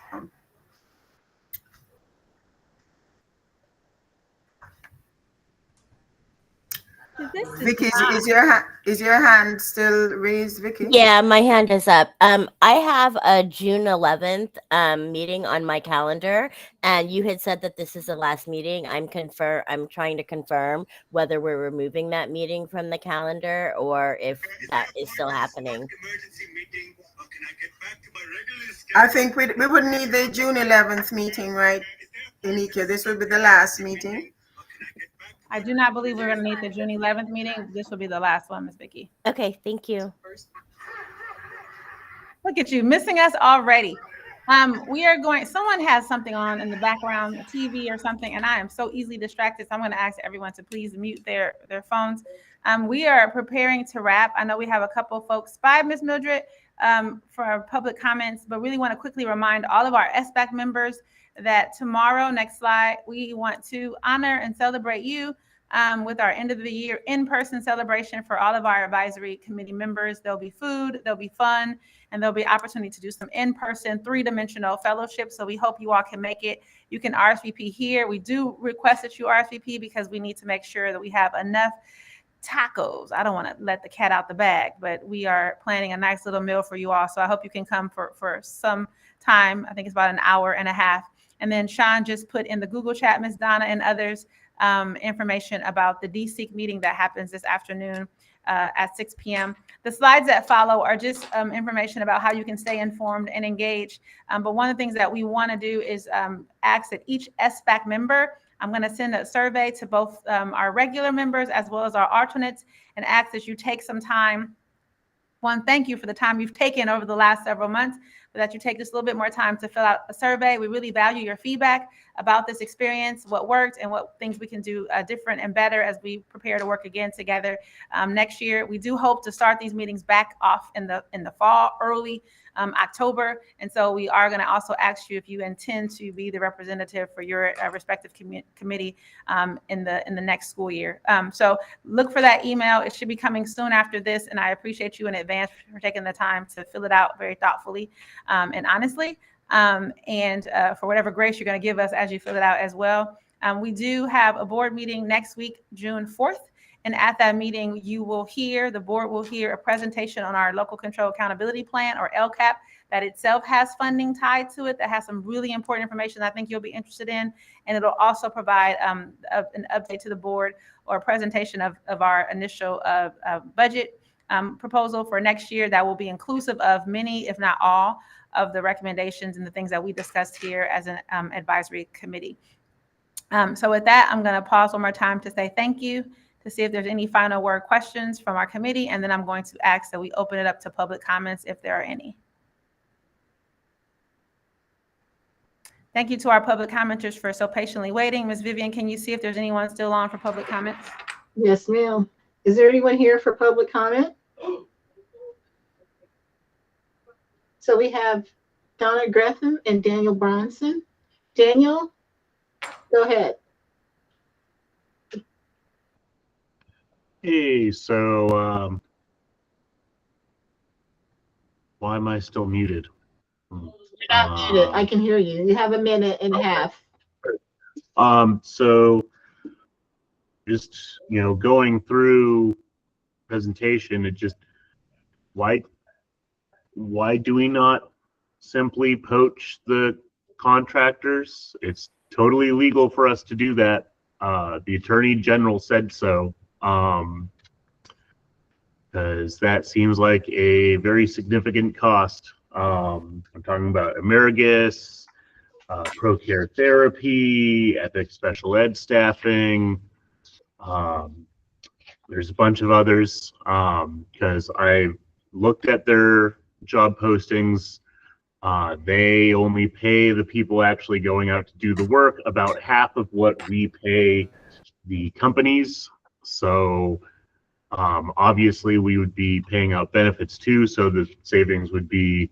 Vicky, is your hand still raised, Vicky? Yeah, my hand is up. I have a June 11th meeting on my calendar, and you had said that this is the last meeting. I'm trying to confirm whether we're removing that meeting from the calendar or if that is still happening. I think we would need the June 11th meeting, right, Inikia? This will be the last meeting. I do not believe we're going to need the June 11th meeting. This will be the last one, Ms. Vicky. Okay, thank you. Look at you, missing us already. We are going, someone has something on in the background, a TV or something, and I am so easily distracted. So I'm going to ask everyone to please mute their phones. We are preparing to wrap. I know we have a couple folks by Ms. Mildred for public comments, but really want to quickly remind all of our SBAC members that tomorrow, next slide, we want to honor and celebrate you with our end of the year in-person celebration for all of our advisory committee members. There'll be food, there'll be fun, and there'll be opportunity to do some in-person three-dimensional fellowship. So we hope you all can make it. You can RSVP here. We do request that you RSVP because we need to make sure that we have enough tacos. I don't want to let the cat out the bag, but we are planning a nice little meal for you all. So I hope you can come for some time. I think it's about an hour and a half. And then Sean just put in the Google chat, Ms. Donna and others, information about the DSEEK meeting that happens this afternoon at 6 p.m. The slides that follow are just information about how you can stay informed and engaged. But one of the things that we want to do is ask that each SBAC member, I'm going to send a survey to both our regular members as well as our alternates, and ask that you take some time. One, thank you for the time you've taken over the last several months, but that you take just a little bit more time to fill out a survey. We really value your feedback about this experience, what worked and what things we can do different and better as we prepare to work again together next year. We do hope to start these meetings back off in the fall, early October. And so we are going to also ask you if you intend to be the representative for your respective committee in the next school year. So look for that email. It should be coming soon after this. And I appreciate you in advance for taking the time to fill it out very thoughtfully and honestly. And for whatever grace you're going to give us as you fill it out as well. We do have a board meeting next week, June 4th. And at that meeting, the board will hear a presentation on our local control accountability plan, or LCAP, that itself has funding tied to it that has some really important information that I think you'll be interested in. And it'll also provide an update to the board or a presentation of our initial budget proposal for next year that will be inclusive of many, if not all, of the recommendations and the things that we discussed here as an advisory committee. So with that, I'm going to pause one more time to say thank you, to see if there's any final word questions from our committee, and then I'm going to ask that we open it up to public comments if there are any. Thank you to our public commenters for so patiently waiting. Ms. Vivian, can you see if there's anyone still on for public comments? Yes, ma'am. Is there anyone here for public comment? So we have Donna Gretham and Daniel Bronson. Daniel, go ahead. Hey, so why am I still muted? You're not muted. I can hear you. You have a minute and a half. So just, going through presentation, it just, why do we not simply poach the contractors? It's totally legal for us to do that. The Attorney General said so. Because that seems like a very significant cost. I'm talking about Amerigus, ProCare therapy, Epic special ed staffing. There's a bunch of others because I looked at their job postings. They only pay the people actually going out to do the work about half of what we pay the companies. So obviously we would be paying out benefits too, so the savings would be,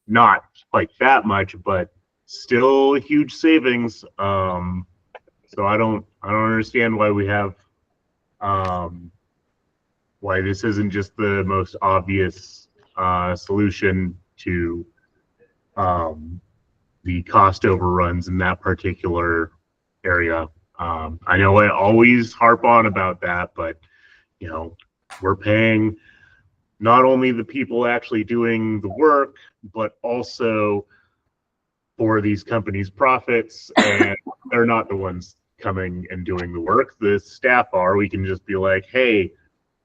not like that much, but still a huge savings. So I don't understand why we have why this isn't just the most obvious solution to the cost overruns in that particular area. I know I always harp on about that, but we're paying not only the people actually doing the work, but also for these companies' profits, and they're not the ones coming and doing the work. The staff are. We can just be like, hey,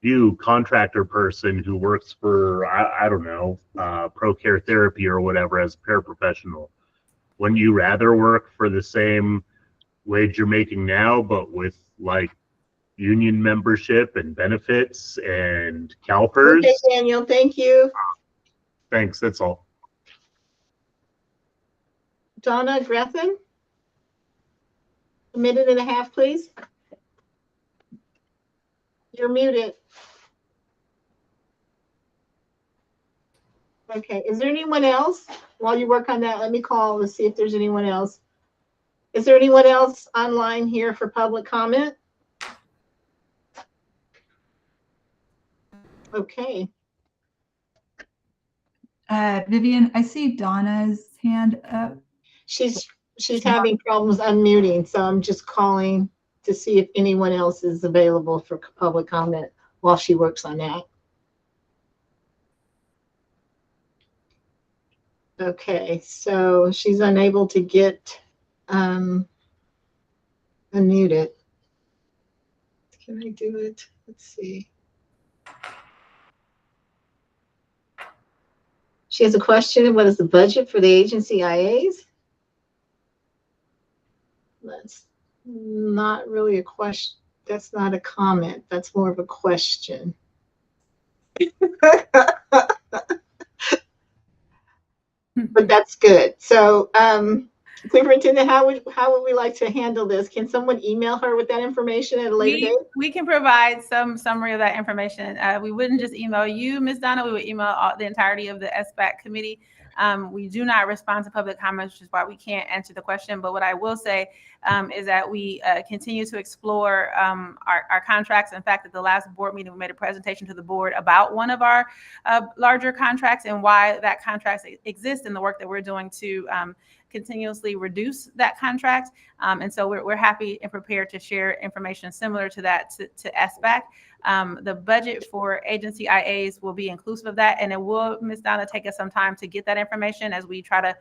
you contractor person who works for, I don't know, ProCare therapy or whatever as a paraprofessional, wouldn't you rather work for the same wage you're making now, but with like union membership and benefits and CalPERS? Okay, Daniel, thank you. Thanks, that's all. Donna Gretham, a minute and a half, please. You're muted. Okay, is there anyone else? While you work on that, let me call to see if there's anyone else. Is there anyone else online here for public comment? Okay. Vivian, I see Donna's hand up. She's having problems unmuting, so I'm just calling to see if anyone else is available for public comment while she works on that. Okay, so she's unable to get unmuted. Can I do it? Let's see. She has a question. What is the budget for the agency IAs? That's not really a question. That's not a comment. That's more of a question. But that's good. So, Superintendent, how would we like to handle this? Can someone email her with that information at a later date? We can provide some summary of that information. We wouldn't just email you, Ms. Donna. We would email the entirety of the SBAC committee. We do not respond to public comments, which is why we can't answer the question. But what I will say is that we continue to explore our contracts. In fact, at the last board meeting, we made a presentation to the board about one of our larger contracts and why that contract exists and the work that we're doing to continuously reduce that contract. And so we're happy and prepared to share information similar to that to SBAC. The budget for agency IAs will be inclusive of that, and it will, Ms. Donna, take us some time to get that information as we try to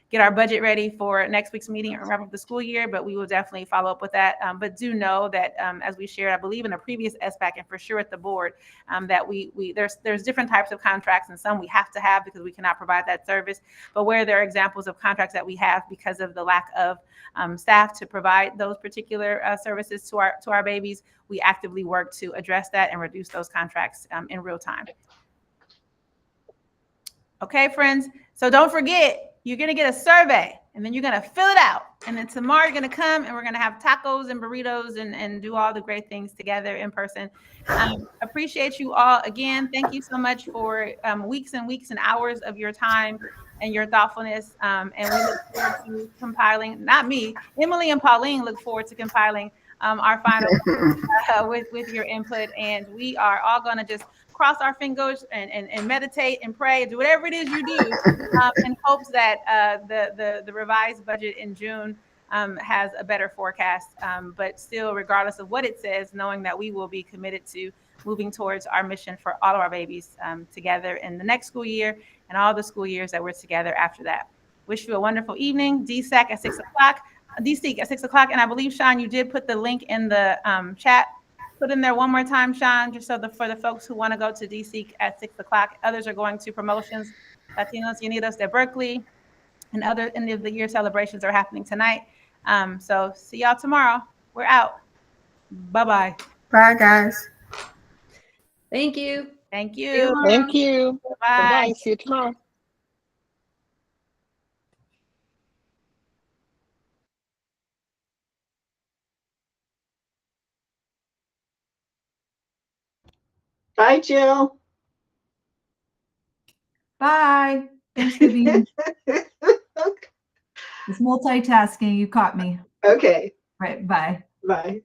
get our budget ready for next week's meeting and wrap up the school year, but we will definitely follow up with that. But do know that as we shared, I believe in a previous SBAC and for sure at the board, that there's different types of contracts, and some we have to have because we cannot provide that service. But where there are examples of contracts that we have because of the lack of staff to provide those particular services to our babies, we actively work to address that and reduce those contracts in real time. Okay, friends. So don't forget, you're going to get a survey and then you're going to fill it out. And then tomorrow you're going to come and we're going to have tacos and burritos and do all the great things together in person. Appreciate you all. Again, thank you so much for weeks and weeks and hours of your time and your thoughtfulness. And we look forward to compiling, not me, Emily and Pauline look forward to compiling our final with your input. And we are all going to just cross our fingers and meditate and pray and do whatever it is you do in hopes that the revised budget in June has a better forecast. But still, regardless of what it says, knowing that we will be committed to moving towards our mission for all of our babies together in the next school year and all the school years that we're together after that. Wish you a wonderful evening. DSEC at 6 o'clock. DSEC at 6 o'clock. And I believe, Sean, you did put the link in the chat. Put in there one more time, Sean, just so for the folks who want to go to DSEC at 6 o'clock. Others are going to promotions, Latinos Unidos de Berkeley, and other end of the year celebrations are happening tonight. So see y'all tomorrow. We're out. Bye-bye. Bye, guys. Thank you. Thank you. Thank you. Bye. Bye. See you tomorrow. Bye, Jill. Bye. Thanks, Vivian. It's multitasking. You caught me. Okay. Right. Bye. Bye.